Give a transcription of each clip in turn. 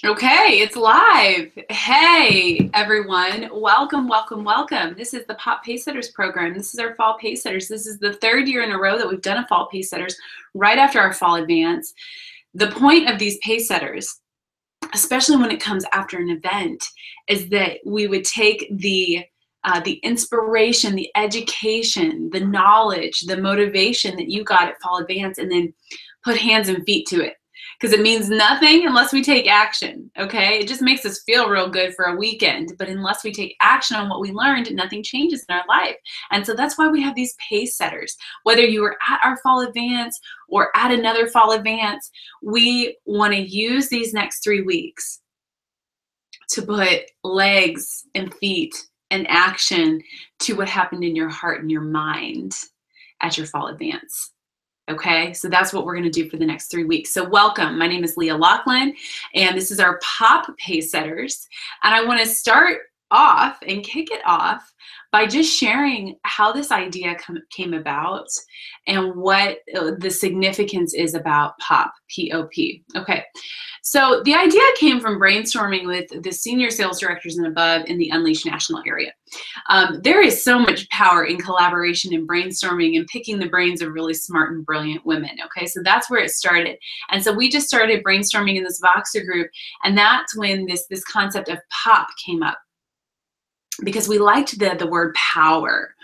Okay, it's live. Hey, everyone. Welcome, welcome, welcome. This is the Pop Pacesetters program. This is our Fall Pacesetters. This is the third year in a row that we've done a Fall Pacesetters right after our Fall Advance. The point of these Pacesetters, especially when it comes after an event, is that we would take the inspiration, the education, the knowledge, the motivation that you got at Fall Advance and then put hands and feet to it. Because it means nothing unless we take action, okay? It just makes us feel real good for a weekend, but unless we take action on what we learned, nothing changes in our life. And so that's why we have these pace setters. Whether you were at our Fall Advance or at another Fall Advance, we want to use these next 3 weeks to put legs and feet and action to what happened in your heart and your mind at your Fall Advance. Okay, so that's what we're going to do for the next 3 weeks. So welcome. My name is Leah Laughlin, and this is our Pop Pacesetters. And I want to start off and kick it off by just sharing how this idea came about and what the significance is about POP, P-O-P. Okay, so the idea came from brainstorming with the senior sales directors and above in the Unleash National area. There is so much power in collaboration and brainstorming and picking the brains of really smart and brilliant women. Okay, so that's where it started. And so we just started brainstorming in this Voxer group, and that's when this concept of POP came up, because we liked the word power,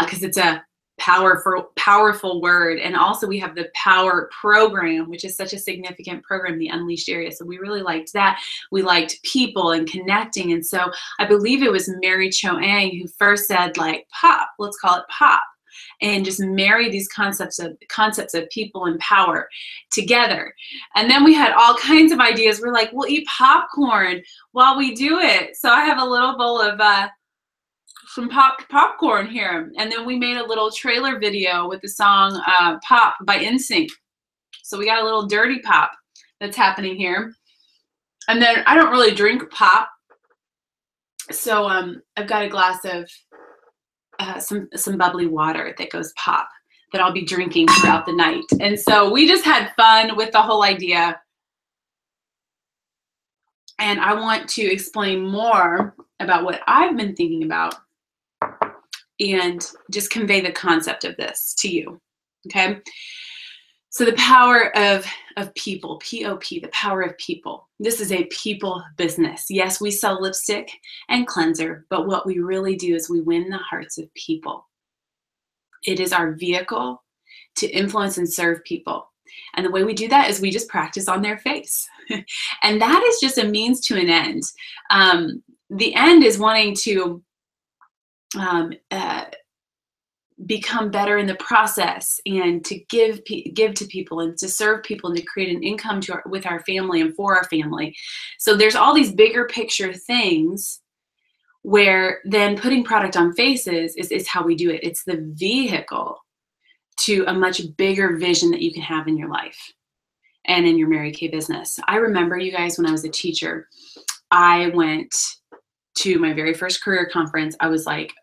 because it's a powerful word. And also we have the Power program, which is such a significant program in the Unleashed area. So we really liked that. We liked people and connecting. And so I believe it was Mary Cho-Ang who first said, like, POP, let's call it POP, and just marry these concepts of people and power together. And then we had all kinds of ideas. We're like, we'll eat popcorn while we do it. So I have a little bowl of some popcorn here. And then we made a little trailer video with the song Pop by NSYNC. So we got a little dirty pop that's happening here. And then I don't really drink pop. So I've got a glass of some bubbly water that goes pop that I'll be drinking throughout the night. And so we just had fun with the whole idea. And I want to explain more about what I've been thinking about and just convey the concept of this to you, okay? So the power of people, P-O-P, the power of people. This is a people business. Yes, we sell lipstick and cleanser, but what we really do is we win the hearts of people. It is our vehicle to influence and serve people. And the way we do that is we just practice on their face. And that is just a means to an end. The end is wanting to become better in the process and to give to people and to serve people and to create an income with our family and for our family. So there's all these bigger picture things where then putting product on faces is how we do it. It's the vehicle to a much bigger vision that you can have in your life and in your Mary Kay business. I remember, you guys, when I was a teacher, I went to my very first career conference. I was like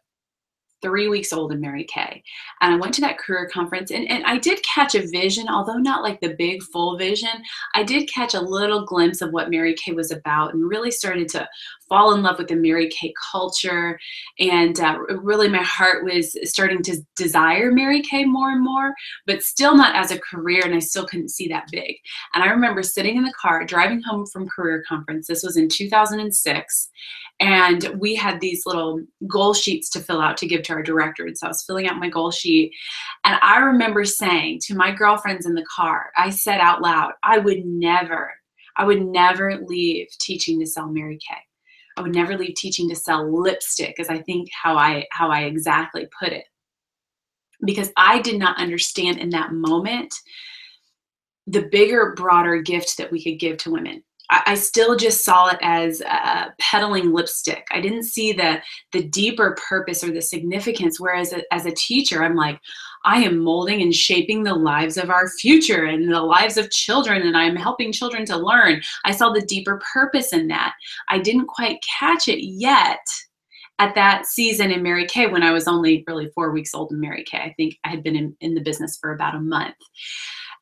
3 weeks old in Mary Kay. And I went to that career conference and I did catch a vision, although not like the big full vision. I did catch a little glimpse of what Mary Kay was about and really started to fall in love with the Mary Kay culture. And really my heart was starting to desire Mary Kay more and more, but still not as a career, and I still couldn't see that big. And I remember sitting in the car, driving home from career conference. This was in 2006. And we had these little goal sheets to fill out to give to our director. And so I was filling out my goal sheet. And I remember saying to my girlfriends in the car, I said out loud, I would never leave teaching to sell Mary Kay. I would never leave teaching to sell lipstick, as I think how I exactly put it. Because I did not understand in that moment the bigger, broader gift that we could give to women. I still just saw it as peddling lipstick. I didn't see the deeper purpose or the significance, whereas as a teacher, I'm like, I am molding and shaping the lives of our future and the lives of children, and I'm helping children to learn. I saw the deeper purpose in that. I didn't quite catch it yet at that season in Mary Kay when I was only really 4 weeks old in Mary Kay. I think I had been in the business for about a month.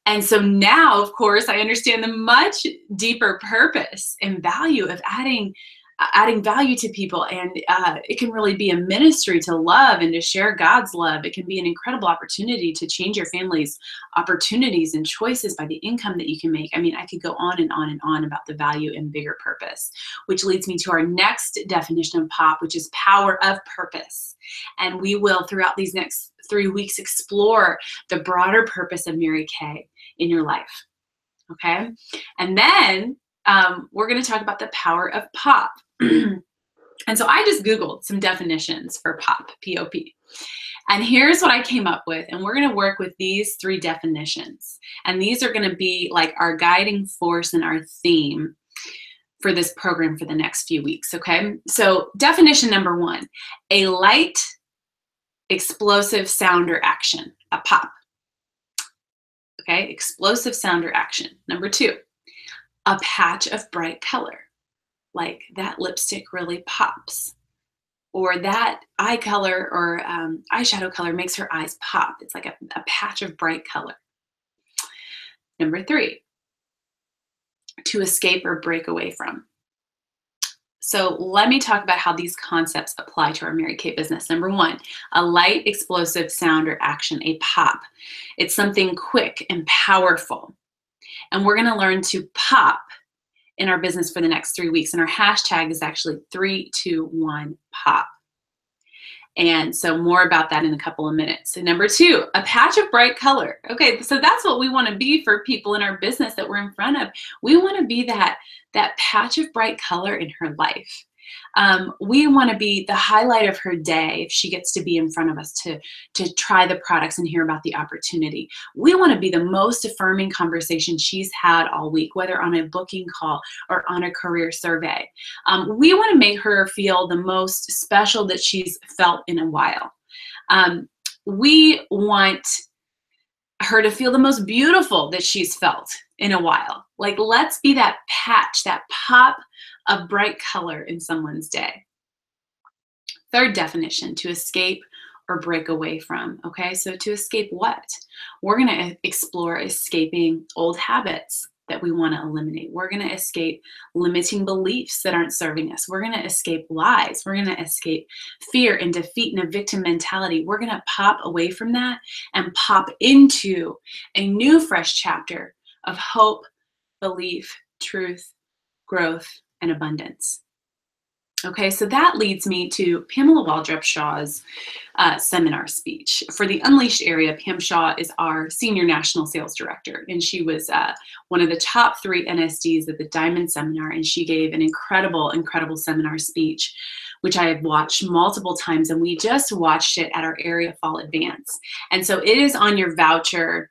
And so now, of course, I understand the much deeper purpose and value of adding value to people. And it can really be a ministry to love and to share God's love. It can be an incredible opportunity to change your family's opportunities and choices by the income that you can make. I mean, I could go on and on and on about the value and bigger purpose, which leads me to our next definition of POP, which is power of purpose. And we will, throughout these next 3 weeks, explore the broader purpose of Mary Kay in your life. Okay? And then we're going to talk about the power of POP. And so I just Googled some definitions for POP, P-O-P. And here's what I came up with. And we're going to work with these 3 definitions. And these are going to be like our guiding force and our theme for this program for the next few weeks. Okay? So definition number 1, a light, explosive sound or action, a POP. Okay, explosive sound or action. Number 2, a patch of bright color, like that lipstick really pops, or that eye color or eyeshadow color makes her eyes pop. It's like a patch of bright color. Number 3, to escape or break away from. So let me talk about how these concepts apply to our Mary Kay business. Number 1, a light, explosive sound or action, a POP. It's something quick and powerful. And we're going to learn to pop in our business for the next 3 weeks. And our hashtag is actually 3, 2, 1, POP. And so more about that in a couple of minutes. So number 2, a patch of bright color. Okay, so that's what we want to be for people in our business that we're in front of. We want to be that patch of bright color in her life. We want to be the highlight of her day if she gets to be in front of us to try the products and hear about the opportunity. We want to be the most affirming conversation she's had all week, whether on a booking call or on a career survey. We want to make her feel the most special that she's felt in a while. We want her to feel the most beautiful that she's felt in a while. Like, let's be that patch, that pop of bright color in someone's day. 3rd definition, to escape or break away from. Okay, so to escape what? We're going to explore escaping old habits that we want to eliminate. We're going to escape limiting beliefs that aren't serving us. We're going to escape lies. We're going to escape fear and defeat and a victim mentality. We're going to pop away from that and pop into a new, fresh chapter of hope, belief, truth, growth, and abundance. Okay, so that leads me to Pamela Waldrop-Shaw's seminar speech. For the Unleashed area, Pam Shaw is our Senior National Sales Director, and she was one of the top 3 NSDs at the Diamond Seminar, and she gave an incredible, incredible seminar speech, which I have watched multiple times, and we just watched it at our area fall advance. And so it is on your voucher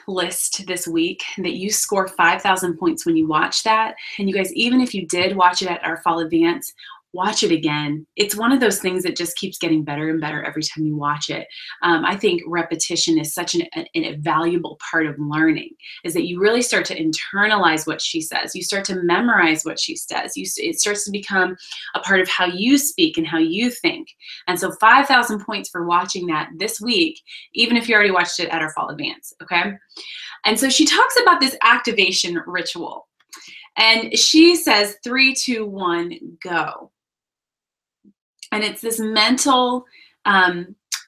list this week that you score 5,000 points when you watch that. And you guys, even if you did watch it at our fall advance, watch it again. It's one of those things that just keeps getting better and better every time you watch it. I think repetition is such a valuable part of learning, is that you really start to internalize what she says. You start to memorize what she says. It starts to become a part of how you speak and how you think. And so 5,000 points for watching that this week, even if you already watched it at our fall advance, okay? And so she talks about this activation ritual. And she says 3, 2, 1, go. And it's this mental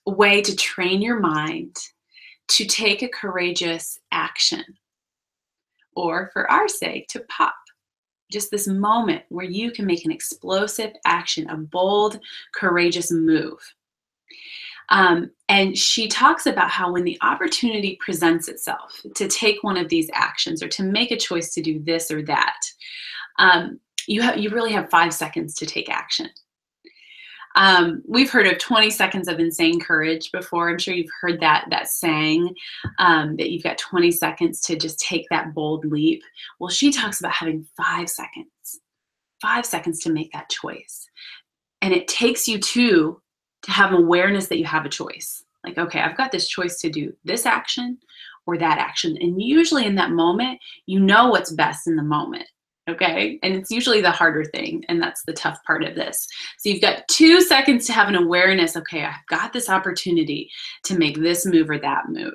way to train your mind to take a courageous action, or for our sake, to pop. Just this moment where you can make an explosive action, a bold, courageous move. And she talks about how when the opportunity presents itself to take one of these actions or to make a choice to do this or that, you really have 5 seconds to take action. We've heard of 20 seconds of insane courage before. I'm sure you've heard that saying, that you've got 20 seconds to just take that bold leap. Well, she talks about having 5 seconds to make that choice. And it takes you to have awareness that you have a choice. Like, okay, I've got this choice to do this action or that action. And usually in that moment, you know what's best in the moment. Okay, and it's usually the harder thing, and that's the tough part of this. So you've got 2 seconds to have an awareness. Okay, I've got this opportunity to make this move or that move.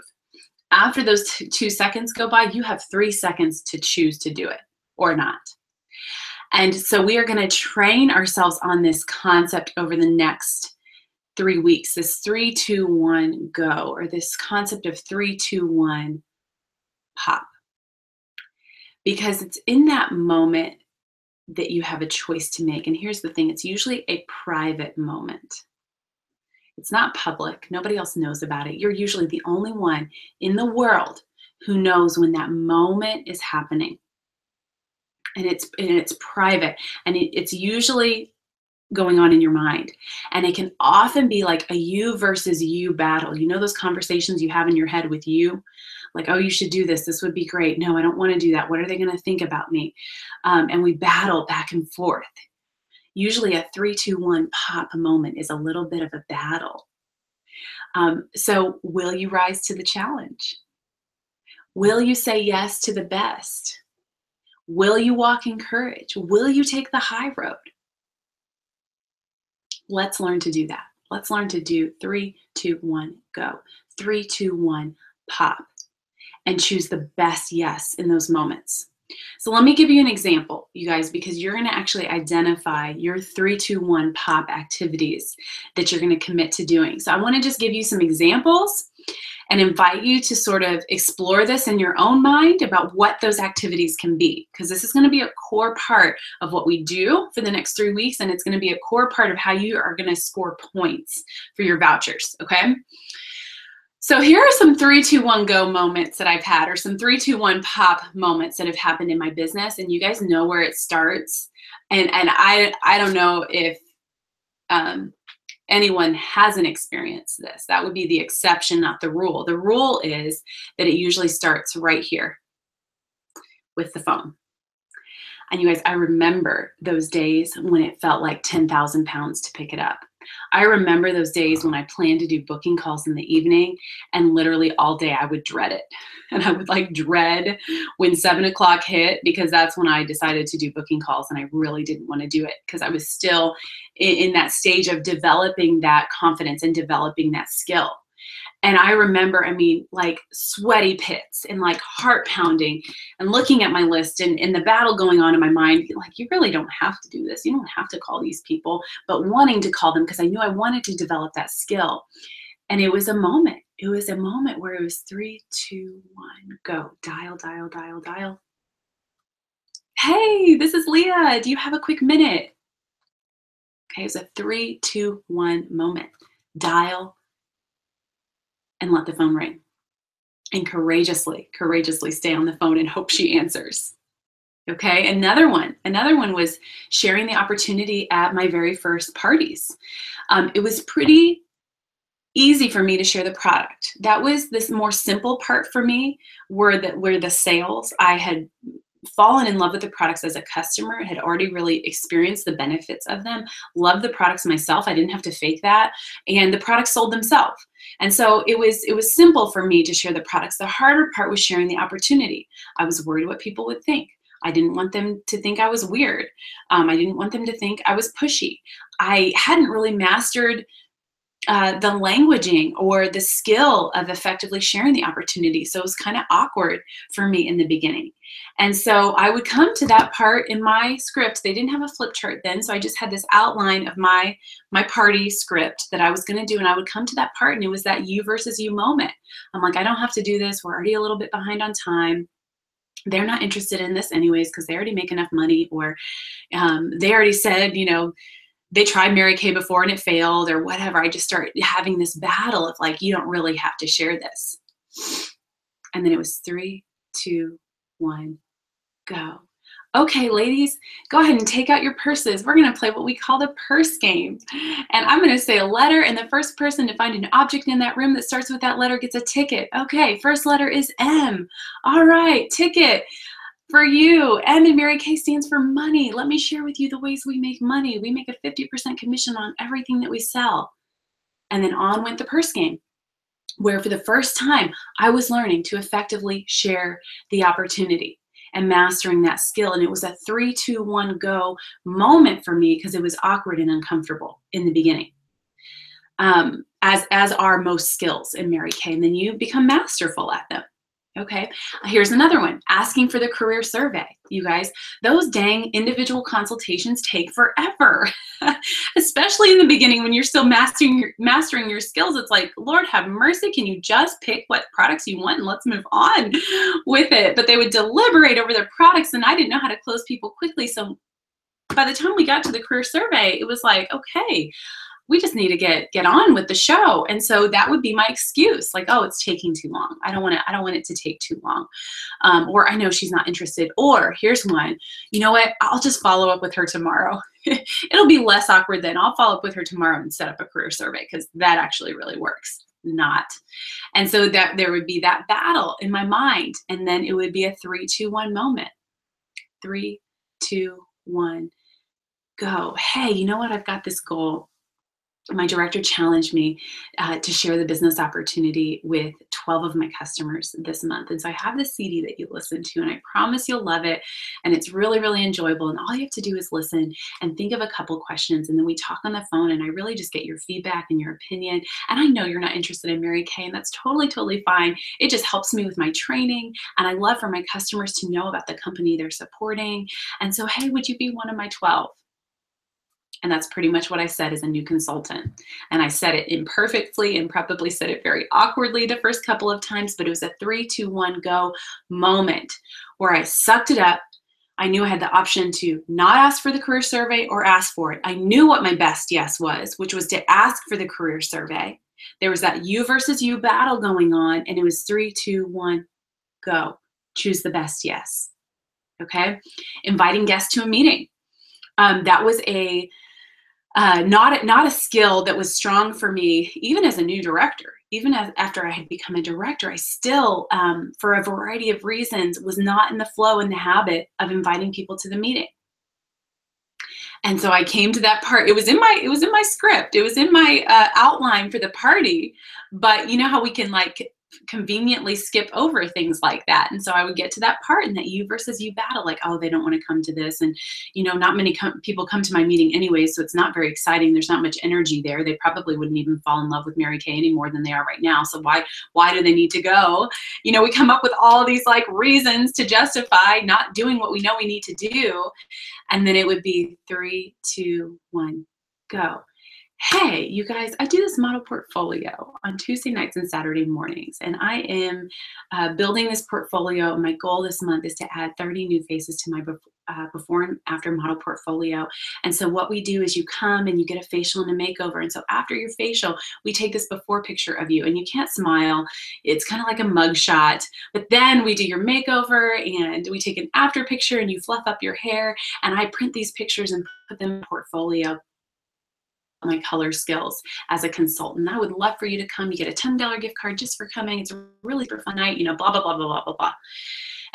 After those 2 seconds go by, you have 3 seconds to choose to do it or not. And so we are going to train ourselves on this concept over the next 3 weeks, this 3, 2, 1, go, or this concept of 3, 2, 1, pop. Because it's in that moment that you have a choice to make. And here's the thing, it's usually a private moment. It's not public. Nobody else knows about it. You're usually the only one in the world who knows when that moment is happening. And it's private. And it's usually going on in your mind. And it can often be like a you versus you battle. You know those conversations you have in your head with you? Like, oh, you should do this. This would be great. No, I don't want to do that. What are they going to think about me? And we battle back and forth. Usually a 3, 2, 1 pop moment is a little bit of a battle. So will you rise to the challenge? Will you say yes to the best? Will you walk in courage? Will you take the high road? Let's learn to do that. Let's learn to do 3, 2, 1, go. 3, 2, 1, pop. And choose the best yes in those moments. So let me give you an example, you guys, because you're going to actually identify your 3, 2, 1 pop activities that you're going to commit to doing. So I want to just give you some examples and invite you to sort of explore this in your own mind about what those activities can be, because this is going to be a core part of what we do for the next 3 weeks, and it's going to be a core part of how you are going to score points for your vouchers, okay? So here are some 3, 2, 1 go moments that I've had, or some 3, 2, 1 pop moments that have happened in my business, and you guys know where it starts. And I don't know if anyone hasn't experienced this. That would be the exception, not the rule. The rule is that it usually starts right here with the phone. And you guys, I remember those days when it felt like 10,000 pounds to pick it up. I remember those days when I planned to do booking calls in the evening, and literally all day I would dread it. And I would like dread when 7 o'clock hit, because that's when I decided to do booking calls, and I really didn't want to do it because I was still in that stage of developing that confidence and developing that skill. And I remember, I mean, like sweaty pits and like heart pounding and looking at my list and the battle going on in my mind, like, you really don't have to do this. You don't have to call these people, but wanting to call them because I knew I wanted to develop that skill. And it was a moment. It was a moment where it was 3, 2, 1, go. Dial, dial, dial, dial. Hey, this is Leah. Do you have a quick minute? Okay, it was a 3, 2, 1 moment. Dial, and let the phone ring. And courageously stay on the phone and hope she answers. Okay, another one was sharing the opportunity at my very first parties. It was pretty easy for me to share the product. That was this more simple part for me, where the sales. I had fallen in love with the products as a customer, had already really experienced the benefits of them, loved the products myself. I didn't have to fake that. And the products sold themselves. And so it was simple for me to share the products. The harder part was sharing the opportunity. I was worried what people would think. I didn't want them to think I was weird. I didn't want them to think I was pushy. I hadn't really mastered the languaging or the skill of effectively sharing the opportunity. So it was kind of awkward for me in the beginning. And so I would come to that part in my script. They didn't have a flip chart then, so I just had this outline of my party script that I was going to do, and I would come to that part, and it was that you versus you moment. I'm like, I don't have to do this. We're already a little bit behind on time. They're not interested in this anyways because they already make enough money, or they already said, you know, they tried Mary Kay before and it failed, or whatever. I just started having this battle of like, you don't really have to share this. And then it was 3, 2, 1, go. Okay, ladies, go ahead and take out your purses. We're going to play what we call the purse game. And I'm going to say a letter, and the first person to find an object in that room that starts with that letter gets a ticket. Okay, first letter is M. All right, ticket. For you, M in Mary Kay stands for money. Let me share with you the ways we make money. We make a 50% commission on everything that we sell. And then on went the purse game, where for the first time, I was learning to effectively share the opportunity and mastering that skill. And it was a 3, 2, 1, go moment for me because it was awkward and uncomfortable in the beginning, as are most skills in Mary Kay. And then you become masterful at them. Okay, here's another one, asking for the career survey. You guys, those dang individual consultations take forever, especially in the beginning when you're still mastering your skills. It's like, Lord have mercy, can you just pick what products you want and let's move on with it? But they would deliberate over their products, and I didn't know how to close people quickly. So by the time we got to the career survey, it was like, okay, we just need to get on with the show. And so that would be my excuse, like, oh, it's taking too long. I don't want it to take too long. Or I know she's not interested. Or here's one, you know what? I'll just follow up with her tomorrow. It'll be less awkward then. I'll follow up with her tomorrow and set up a career survey, because that actually really works. Not. And so that there would be that battle in my mind. And then it would be a 3, 2, 1 moment. 3, 2, 1, go. Hey, you know what? I've got this goal. My director challenged me to share the business opportunity with 12 of my customers this month. And so I have this CD that you listen to, and I promise you'll love it. And it's really, really enjoyable. And all you have to do is listen and think of a couple questions. And then we talk on the phone, and I really just get your feedback and your opinion. And I know you're not interested in Mary Kay, and that's totally, totally fine. It just helps me with my training. And I love for my customers to know about the company they're supporting. And so, hey, would you be one of my 12? And that's pretty much what I said as a new consultant. And I said it imperfectly and probably said it very awkwardly the first couple of times, but it was a 3, 2, 1, go moment where I sucked it up. I knew I had the option to not ask for the career survey or ask for it. I knew what my best yes was, which was to ask for the career survey. There was that you versus you battle going on, and it was 3, 2, 1, go. Choose the best yes. Okay? Inviting guests to a meeting. That was not a skill that was strong for me, even as a new director. Even after I had become a director, I still, for a variety of reasons, was not in the flow and the habit of inviting people to the meeting. And so I came to that part. It was in my script. It was in my outline for the party. But you know how we can like conveniently skip over things like that. And so I would get to that part in that you versus you battle, like, oh, they don't want to come to this. And, you know, not many people come to my meeting anyway, so it's not very exciting. There's not much energy there. They probably wouldn't even fall in love with Mary Kay any more than they are right now. So why do they need to go? You know, we come up with all these like reasons to justify not doing what we know we need to do. And then it would be 3, 2, 1, go. Hey, you guys, I do this model portfolio on Tuesday nights and Saturday mornings, and I am building this portfolio. My goal this month is to add 30 new faces to my before and after model portfolio. And so what we do is you come and you get a facial and a makeover. And so after your facial, we take this before picture of you, and you can't smile. It's kind of like a mug shot. But then we do your makeover, and we take an after picture, and you fluff up your hair, and I print these pictures and put them in a portfolio. My color skills as a consultant. I would love for you to come. You get a $10 gift card just for coming. It's a really super fun night, you know, blah, blah, blah, blah, blah, blah, blah.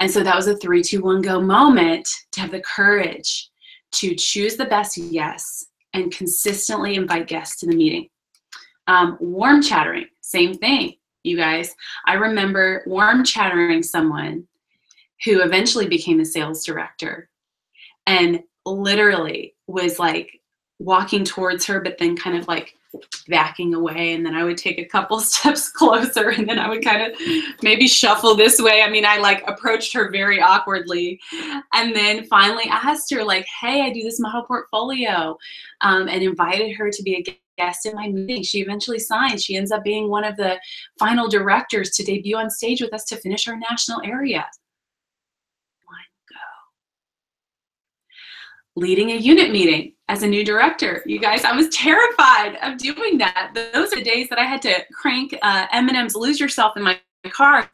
And so that was a 3, 2, 1, go moment to have the courage to choose the best yes and consistently invite guests to the meeting. Warm chattering, same thing, you guys. I remember warm chattering someone who eventually became a sales director and literally was like, walking towards her, but then kind of like backing away. And then I would take a couple steps closer, and then I would kind of maybe shuffle this way. I mean, I like approached her very awkwardly, and then finally asked her like, hey, I do this model portfolio, and invited her to be a guest in my meeting. She eventually signed. She ends up being one of the final directors to debut on stage with us to finish our national area. Leading a unit meeting as a new director. You guys, I was terrified of doing that. Those are the days that I had to crank Eminem's Lose Yourself in my car,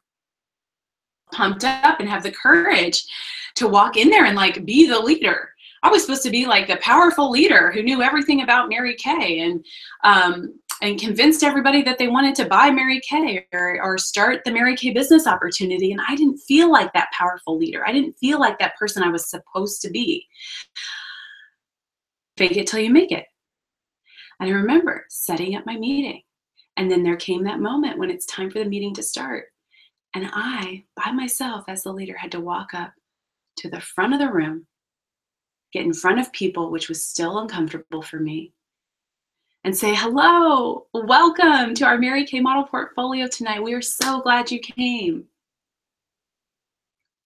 pumped up and have the courage to walk in there and like be the leader. I was supposed to be like the powerful leader who knew everything about Mary Kay and convinced everybody that they wanted to buy Mary Kay or start the Mary Kay business opportunity. And I didn't feel like that powerful leader. I didn't feel like that person I was supposed to be. Fake it till you make it. And I remember setting up my meeting. And then there came that moment when it's time for the meeting to start. And I, by myself as the leader, had to walk up to the front of the room, get in front of people, which was still uncomfortable for me, and say, hello, welcome to our Mary Kay model portfolio tonight. We are so glad you came.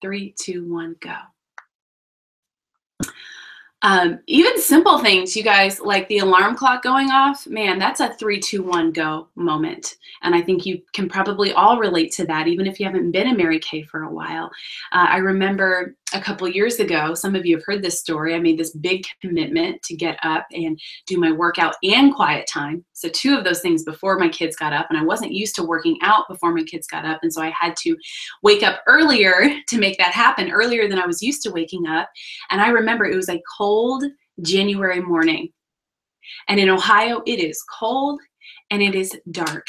3, 2, 1, go. Even simple things, you guys, like the alarm clock going off, man, that's a 3, 2, 1, go moment. And I think you can probably all relate to that, even if you haven't been a Mary Kay for a while. I remember a couple years ago, some of you have heard this story, I made this big commitment to get up and do my workout and quiet time. So 2 of those things before my kids got up, and I wasn't used to working out before my kids got up. And so I had to wake up earlier to make that happen, earlier than I was used to waking up. And I remember it was a cold January morning. And in Ohio, it is cold and it is dark.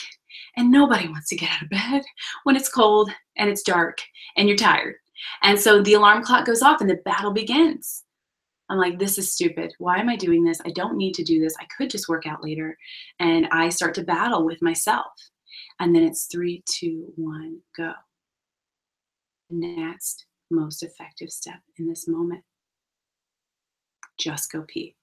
And nobody wants to get out of bed when it's cold and it's dark and you're tired. And so the alarm clock goes off and the battle begins. I'm like, this is stupid. Why am I doing this? I don't need to do this. I could just work out later. And I start to battle with myself. And then it's 3, 2, 1, go. Next most effective step in this moment. Just go pee.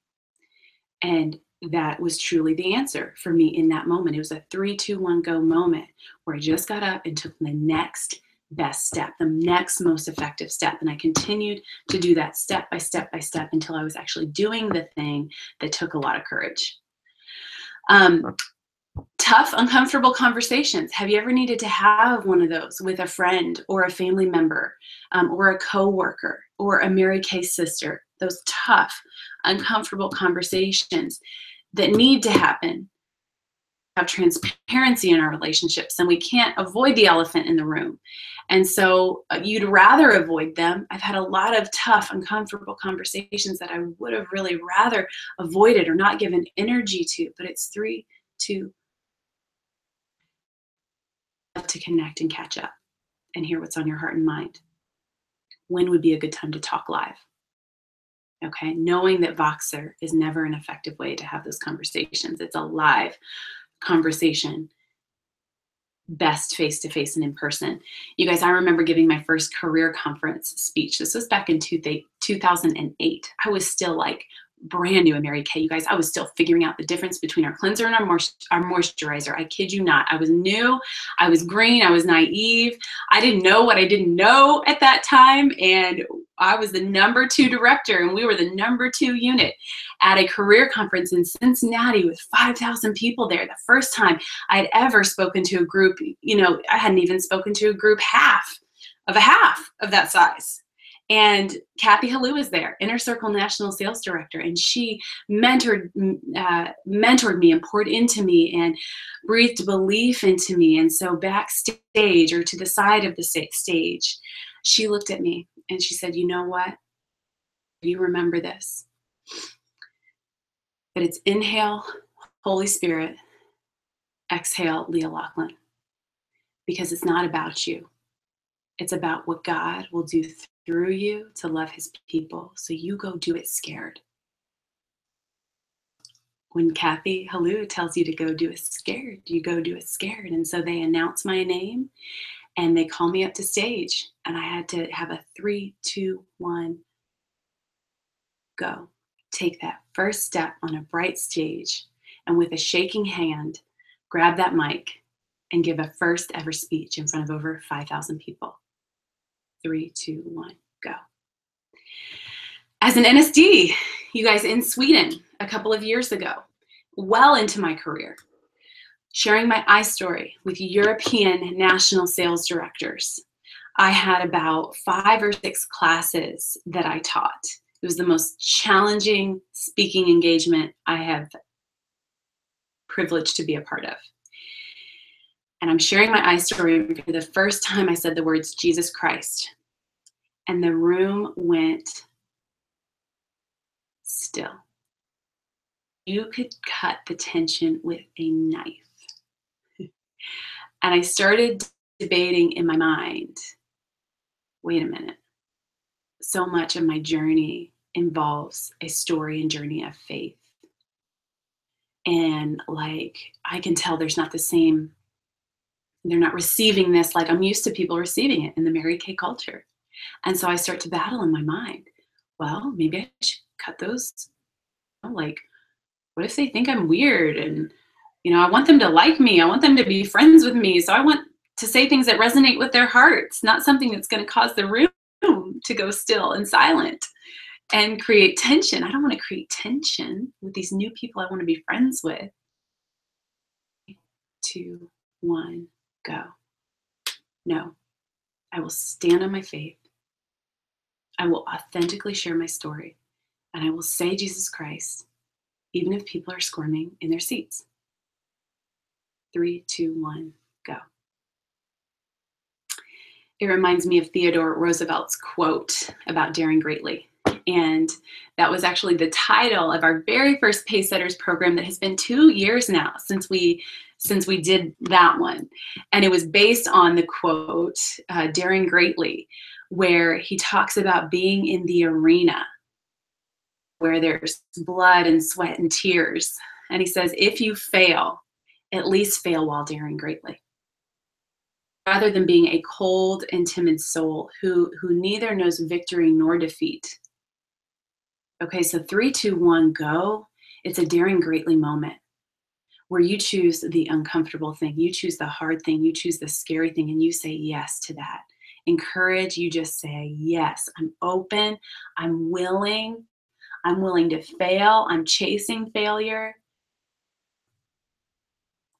And that was truly the answer for me in that moment. It was a 3, 2, 1, go moment where I just got up and took the next best step, the next most effective step. And I continued to do that step by step by step until I was actually doing the thing that took a lot of courage. Tough, uncomfortable conversations. Have you ever needed to have one of those with a friend or a family member or a coworker or a Mary Kay sister? Those tough, uncomfortable conversations that need to happen. Have transparency in our relationships, and we can't avoid the elephant in the room. And so you'd rather avoid them. I've had a lot of tough, uncomfortable conversations that I would have really rather avoided or not given energy to, but it's 3, 2, to connect and catch up and hear what's on your heart and mind. When would be a good time to talk live? Okay, knowing that Voxer is never an effective way to have those conversations. It's a live conversation, best face-to-face and in person. You guys, I remember giving my first career conference speech. This was back in 2008. I was still like brand new in Mary Kay. You guys, I was still figuring out the difference between our cleanser and our moisturizer. I kid you not. I was new. I was green. I was naive. I didn't know what I didn't know at that time. And I was the number 2 director, and we were the number 2 unit at a career conference in Cincinnati with 5,000 people there. The first time I'd ever spoken to a group, you know, I hadn't even spoken to a group half of that size. And Kathy Halou was there, Inner Circle National Sales Director, and she mentored me and poured into me and breathed belief into me. And so backstage, or to the side of the stage, she looked at me and she said, you know what? You remember this. But it's inhale, Holy Spirit, exhale, Leah Lachlan. Because it's not about you. It's about what God will do through you to love his people. So you go do it scared. When Kathy Halou tells you to go do it scared, you go do it scared. And so they announce my name and they call me up to stage. And I had to have a 3, 2, 1, go. Take that first step on a bright stage and with a shaking hand, grab that mic and give a first ever speech in front of over 5,000 people. 3, 2, 1, go. As an NSD, you guys, in Sweden a couple of years ago, well into my career, sharing my story with European national sales directors. I had about 5 or 6 classes that I taught. It was the most challenging speaking engagement I have privileged to be a part of. And I'm sharing my story. For the first time, I said the words, Jesus Christ. And the room went still. You could cut the tension with a knife. And I started debating in my mind, wait a minute. So much of my journey involves a story and journey of faith. And like, I can tell there's not the same, they're not receiving this like I'm used to people receiving it in the Mary Kay culture. And so I start to battle in my mind. Well, maybe I should cut those. Like, what if they think I'm weird? And, you know, I want them to like me. I want them to be friends with me. So I want to say things that resonate with their hearts, not something that's going to cause the room room to go still and silent and create tension. I don't want to create tension with these new people I want to be friends with. 2, 1, go. No, I will stand on my faith. I will authentically share my story, and I will say Jesus Christ, even if people are squirming in their seats. 3, 2, 1, go. It reminds me of Theodore Roosevelt's quote about daring greatly. And that was actually the title of our very first Pacesetters program that has been 2 years now since we did that one. And it was based on the quote, daring greatly, where he talks about being in the arena where there's blood and sweat and tears. And he says, if you fail, at least fail while daring greatly. Rather than being a cold and timid soul who neither knows victory nor defeat. Okay, so 3, 2, 1, go. It's a daring greatly moment where you choose the uncomfortable thing, you choose the hard thing, you choose the scary thing, and you say yes to that. In courage, you just say, yes, I'm open, I'm willing to fail, I'm chasing failure.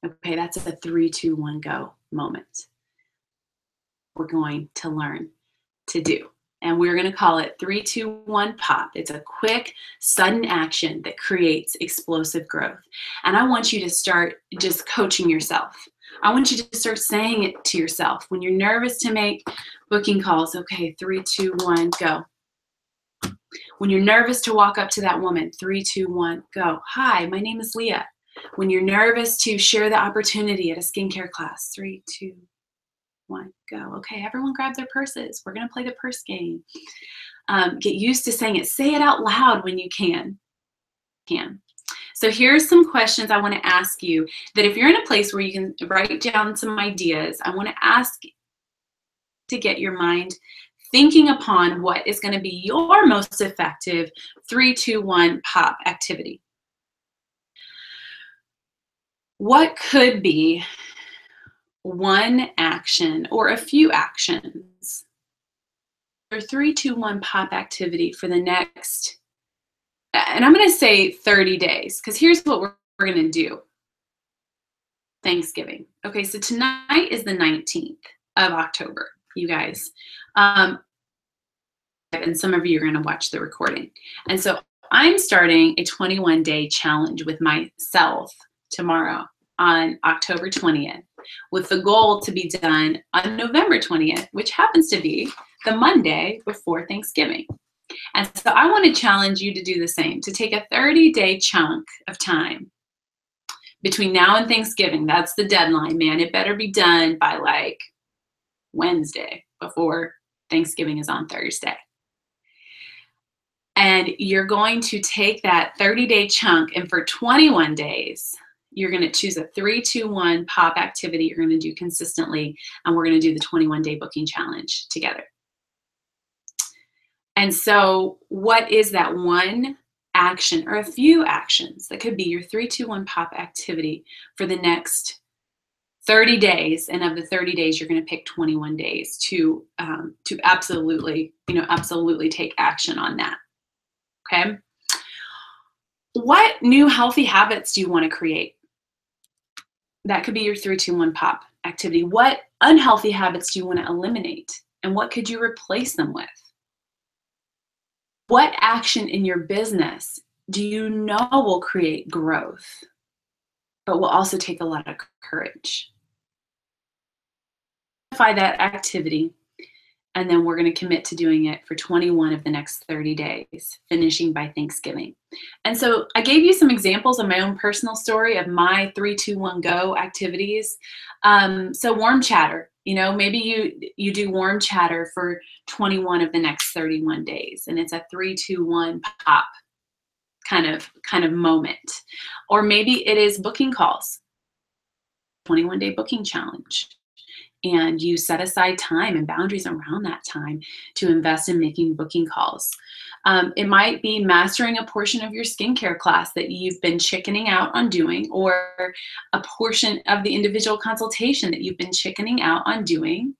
Okay, that's a 3, 2, 1, go moment. We're going to learn to do. And we're going to call it 3, 2, 1, pop. It's a quick, sudden action that creates explosive growth. And I want you to start just coaching yourself. I want you to start saying it to yourself. When you're nervous to make booking calls, okay, 3, 2, 1, go. When you're nervous to walk up to that woman, 3, 2, 1, go. Hi, my name is Leah. When you're nervous to share the opportunity at a skincare class, 3, 2, 1, go. Okay, everyone grab their purses. We're going to play the purse game. Get used to saying it. Say it out loud when you can. So here's some questions I want to ask you that if you're in a place where you can write down some ideas, I want to ask to get your mind thinking upon what is going to be your most effective 3, 2, 1 pop activity. What could be one action or a few actions or 3, 2, 1 pop activity for the next, and I'm going to say 30 days, because here's what we're going to do. Thanksgiving. Okay, so tonight is the 19th of October, you guys. And some of you are going to watch the recording. And so I'm starting a 21-day challenge with myself tomorrow on October 20th, with the goal to be done on November 20th, which happens to be the Monday before Thanksgiving. And so I want to challenge you to do the same, to take a 30-day chunk of time between now and Thanksgiving. That's the deadline, man. It better be done by like Wednesday before Thanksgiving is on Thursday. And you're going to take that 30-day chunk, and for 21 days, you're going to choose a 3, 2, 1 pop activity you're going to do consistently, and we're going to do the 21-day booking challenge together. And so what is that one action or a few actions that could be your 3, 2, 1 pop activity for the next 30 days? And of the 30 days, you're going to pick 21 days to absolutely take action on that. Okay. What new healthy habits do you want to create? That could be your 3, 2, 1 pop activity. What unhealthy habits do you want to eliminate? And what could you replace them with? What action in your business do you know will create growth, but will also take a lot of courage? Identify that activity, and then we're going to commit to doing it for 21 of the next 30 days, finishing by Thanksgiving. And so I gave you some examples of my own personal story of my 3, 2, 1 go activities. So warm chatter, maybe you do warm chatter for 21 of the next 31 days, and it's a 3, 2, 1 pop kind of moment. Or maybe it is booking calls, 21-day booking challenge. And you set aside time and boundaries around that time to invest in making booking calls. It might be mastering a portion of your skincare class that you've been chickening out on doing, or a portion of the individual consultation that you've been chickening out on doing,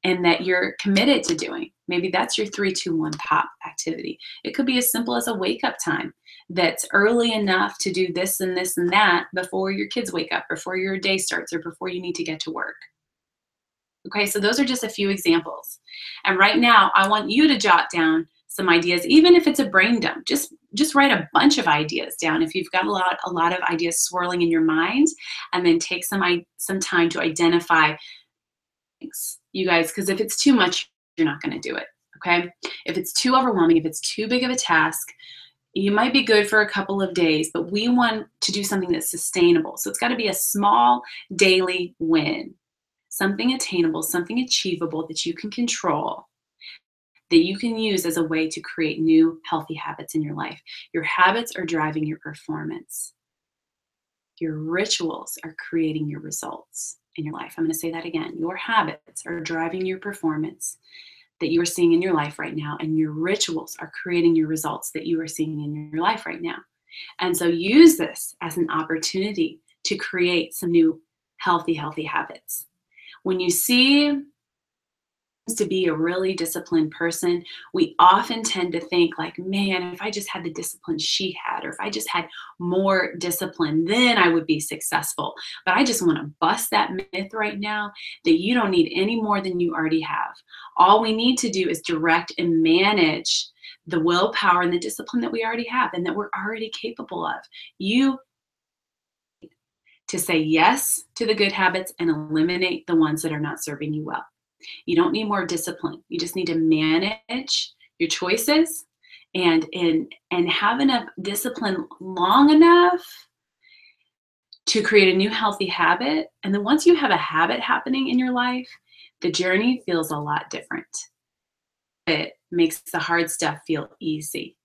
and that you're committed to doing. Maybe that's your 3-2-1 pop activity. It could be as simple as a wake up time that's early enough to do this and this and that before your kids wake up, before your day starts, or before you need to get to work. Okay, so those are just a few examples. And right now, I want you to jot down some ideas, even if it's a brain dump. Just write a bunch of ideas down if you've got a lot of ideas swirling in your mind, and then take some time to identify things, you guys, because if it's too much, you're not going to do it. Okay, if it's too overwhelming, if it's too big of a task, you might be good for a couple of days, but we want to do something that's sustainable. So it's got to be a small daily win, something attainable, something achievable that you can control, that you can use as a way to create new healthy habits in your life. Your habits are driving your performance. Your rituals are creating your results in your life. I'm going to say that again. Your habits are driving your performance that you are seeing in your life right now, and your rituals are creating your results that you are seeing in your life right now. And so use this as an opportunity to create some new healthy habits. When you see to be a really disciplined person, we often tend to think like, man, if I just had the discipline she had, or if I just had more discipline, then I would be successful. But I just want to bust that myth right now that you don't need any more than you already have. All we need to do is direct and manage the willpower and the discipline that we already have and that we're already capable of. You to say yes to the good habits and eliminate the ones that are not serving you well. You don't need more discipline. You just need to manage your choices and have enough discipline long enough to create a new healthy habit. And then once you have a habit happening in your life, the journey feels a lot different. It makes the hard stuff feel easy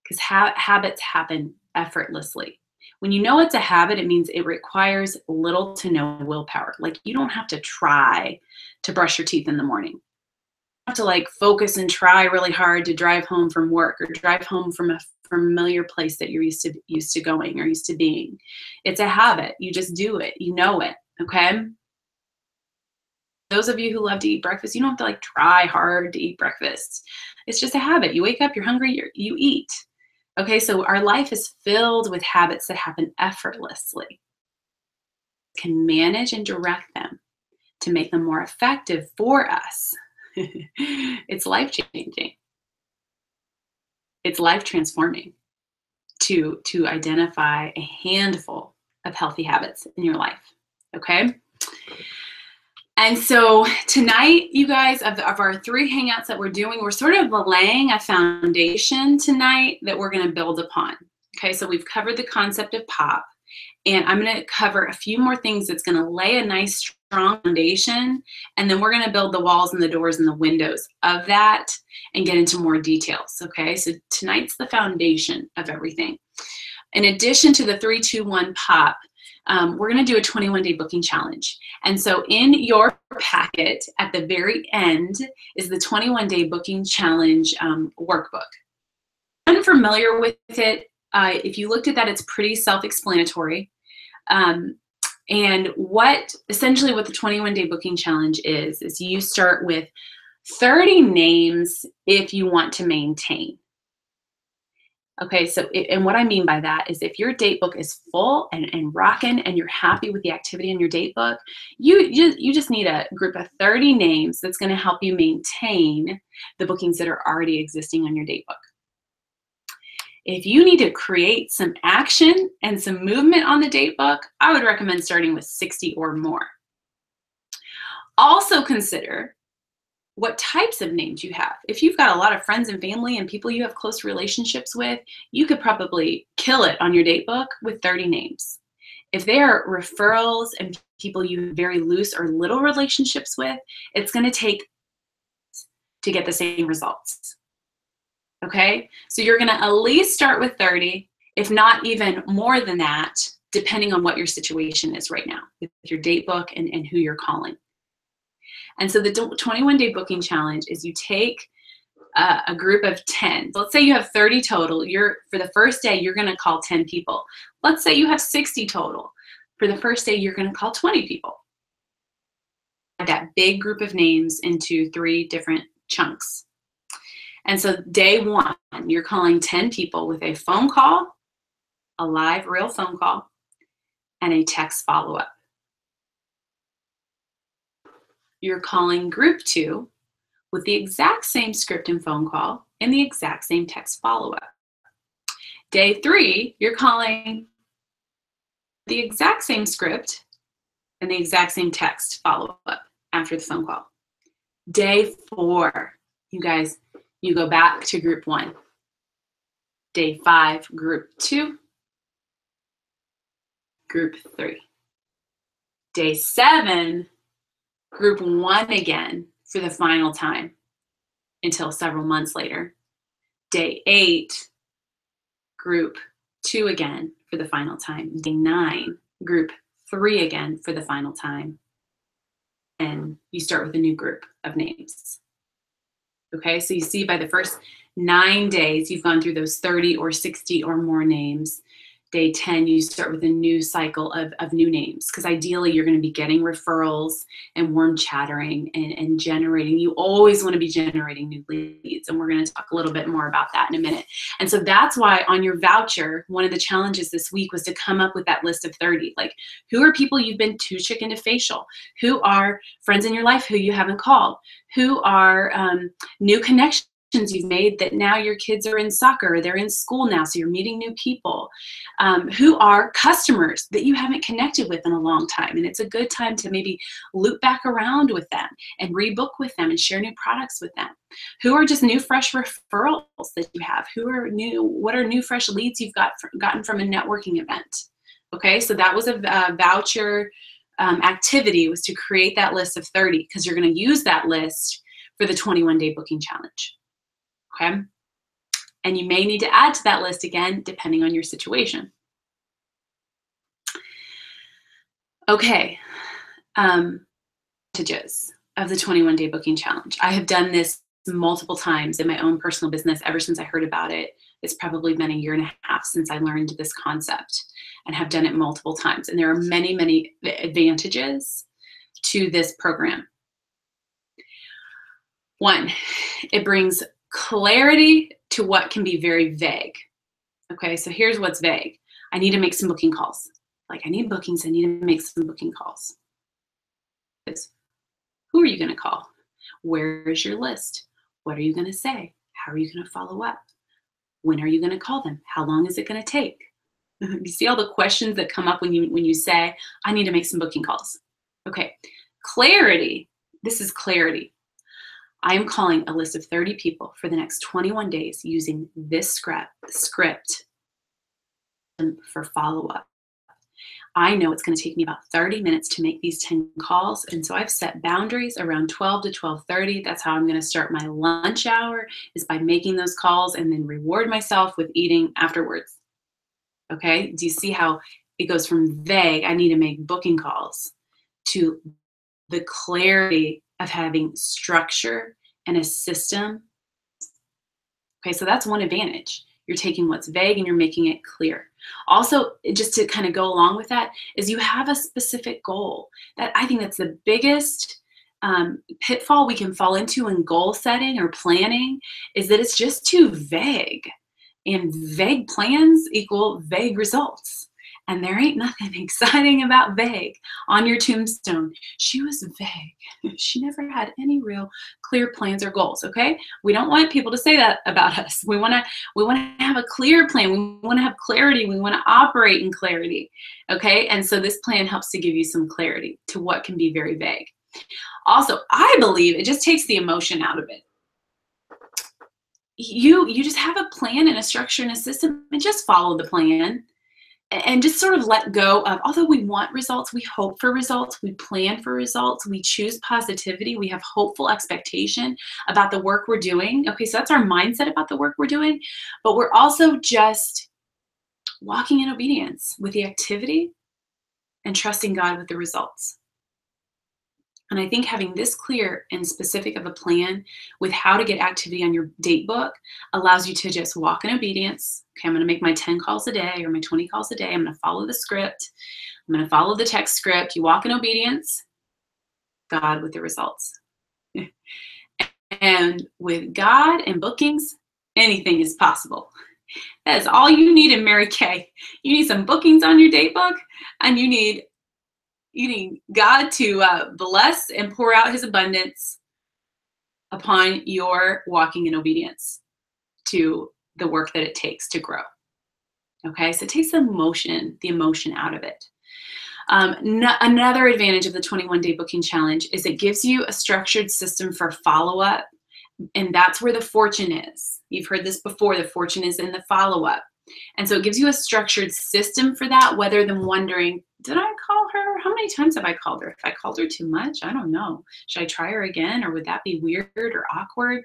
because habits happen effortlessly. When you know it's a habit, it means it requires little to no willpower. Like you don't have to try to brush your teeth in the morning. You have to like focus and try really hard to drive home from work or drive home from a familiar place that you're used to going or used to being. It's a habit. You just do it. You know it. Okay. Those of you who love to eat breakfast, you don't have to like try hard to eat breakfast. It's just a habit. You wake up, you're hungry, you eat. Okay, so our life is filled with habits that happen effortlessly. Can manage and direct them to make them more effective for us. It's life-changing. It's life-transforming to identify a handful of healthy habits in your life, okay? And so tonight, you guys, of our 3 hangouts that we're doing, we're sort of laying a foundation tonight that we're going to build upon. Okay, so we've covered the concept of POP, and I'm going to cover a few more things that's going to lay a nice, strong foundation, and then we're going to build the walls and the doors and the windows of that and get into more details. Okay, so tonight's the foundation of everything. In addition to the 3-2-1 POP, we're going to do a 21-day booking challenge. And so in your packet at the very end is the 21-day booking challenge workbook. If I'm familiar with it, if you looked at that, it's pretty self-explanatory. And essentially what the 21-day booking challenge is you start with 30 names if you want to maintain. Okay, so and what I mean by that is if your date book is full and rocking and you're happy with the activity in your date book, you just need a group of 30 names that's going to help you maintain the bookings that are already existing on your date book. If you need to create some action and some movement on the date book, I would recommend starting with 60 or more. Also consider what types of names you have. If you've got a lot of friends and family and people you have close relationships with, you could probably kill it on your date book with 30 names. If they are referrals and people you have very loose or little relationships with, it's going to take to get the same results. Okay, so you're going to at least start with 30, if not even more than that, depending on what your situation is right now with your date book and who you're calling. And so the 21-day booking challenge is you take a group of 10. So let's say you have 30 total. For the first day, you're going to call 10 people. Let's say you have 60 total. For the first day, you're going to call 20 people. that big group of names into 3 different chunks. And so day 1, you're calling 10 people with a phone call, a live real phone call, and a text follow-up. You're calling group 2 with the exact same script and phone call and the exact same text follow-up. Day 3, you're calling the exact same script and the exact same text follow-up after the phone call. Day 4, you guys, you go back to group 1. Day 5, group 2, group 3. Day 7, group 1 again for the final time until several months later. Day 8, group 2 again for the final time. Day 9, group 3 again for the final time. And you start with a new group of names. Okay, so you see by the first 9 days, you've gone through those 30 or 60 or more names. Day 10, you start with a new cycle of new names, because ideally you're going to be getting referrals and warm chattering and generating. You always want to be generating new leads, and we're going to talk a little bit more about that in a minute. And so that's why on your voucher, one of the challenges this week was to come up with that list of 30. Like, who are people you've been too chicken to facial? Who are friends in your life who you haven't called? Who are new connections you've made that now your kids are in soccer, they're in school now, so you're meeting new people? Who are customers that you haven't connected with in a long time, and it's a good time to maybe loop back around with them and rebook with them and share new products with them? Who are just new fresh referrals that you have? What are new fresh leads you've gotten from a networking event? Okay, so that was a voucher activity, was to create that list of 30, because you're going to use that list for the 21-day booking challenge. Okay, and you may need to add to that list again depending on your situation. Okay, advantages of the 21-day booking challenge. I have done this multiple times in my own personal business ever since I heard about it. It's probably been 1.5 years since I learned this concept, and have done it multiple times. And there are many, many advantages to this program. 1, it brings clarity to what can be very vague. Okay, so here's what's vague. I need to make some booking calls. Like, I need bookings, I need to make some booking calls. Who are you going to call? Where is your list? What are you going to say? How are you going to follow up? When are you going to call them? How long is it going to take? You see all the questions that come up when you say, I need to make some booking calls. Okay, clarity. This is clarity. I am calling a list of 30 people for the next 21 days using this script for follow-up. I know it's going to take me about 30 minutes to make these 10 calls, and so I've set boundaries around 12 to 12:30. That's how I'm going to start my lunch hour, is by making those calls and then reward myself with eating afterwards. Okay, do you see how it goes from vague, I need to make booking calls, to the clarity of having structure and a system? Okay, so that's one advantage. You're taking what's vague and you're making it clear. Also, just to kind of go along with that, is you have a specific goal. That, I think that's the biggest pitfall we can fall into in goal setting or planning, is that it's just too vague. And vague plans equal vague results. And there ain't nothing exciting about vague. On your tombstone, she was vague. She never had any real clear plans or goals, okay? We don't want people to say that about us. We want to have a clear plan. We want to have clarity. We want to operate in clarity, okay? And so this plan helps to give you some clarity to what can be very vague. Also, I believe it just takes the emotion out of it. You just have a plan and a structure and a system, and just follow the plan. And just sort of let go of, although we want results, we hope for results, we plan for results, we choose positivity, we have hopeful expectation about the work we're doing. Okay, so that's our mindset about the work we're doing, but we're also just walking in obedience with the activity and trusting God with the results. And I think having this clear and specific of a plan with how to get activity on your date book allows you to just walk in obedience. Okay, I'm going to make my 10 calls a day or my 20 calls a day. I'm going to follow the script. I'm going to follow the text script. You walk in obedience. God with the results. And with God and bookings, anything is possible. That is all you need in Mary Kay. You need some bookings on your date book, and you need God to bless and pour out his abundance upon your walking in obedience to the work that it takes to grow. Okay, so it takes the emotion out of it. Another advantage of the 21-day booking challenge is it gives you a structured system for follow-up, and that's where the fortune is. You've heard this before, the fortune is in the follow-up. And so it gives you a structured system for that, rather than wondering, did I call her? How many times have I called her? If I called her too much, I don't know. Should I try her again, or would that be weird or awkward?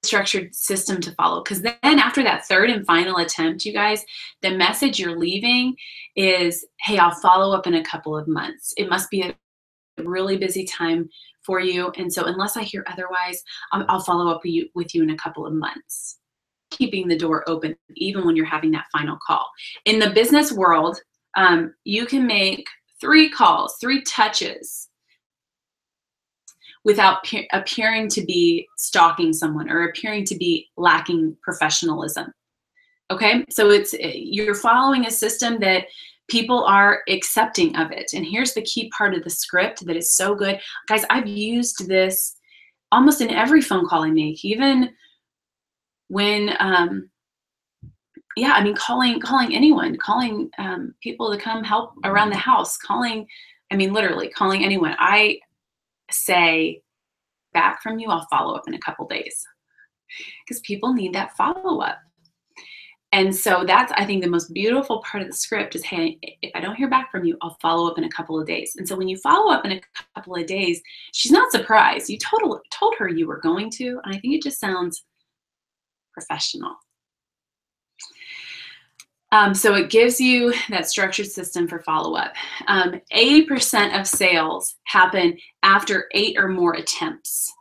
Structured system to follow, because then after that third and final attempt, you guys, the message you're leaving is, hey, I'll follow up in a couple of months. It must be a really busy time for you, and so unless I hear otherwise, I'll follow up with you in a couple of months. Keeping the door open even when you're having that final call. In the business world, you can make 3 calls, 3 touches without appearing to be stalking someone or appearing to be lacking professionalism. Okay, so you're following a system that people are accepting of it. And here's the key part of the script that is so good. Guys, I've used this almost in every phone call I make, even when, calling anyone, calling people to come help around the house, literally calling anyone. I say, back from you, I'll follow up in a couple days, because people need that follow-up. And so that's, I think, the most beautiful part of the script is, hey, if I don't hear back from you, I'll follow up in a couple of days. And so when you follow up in a couple of days, she's not surprised. You told her you were going to, and I think it just sounds professional. So it gives you that structured system for follow-up. 80% of sales happen after 8 or more attempts.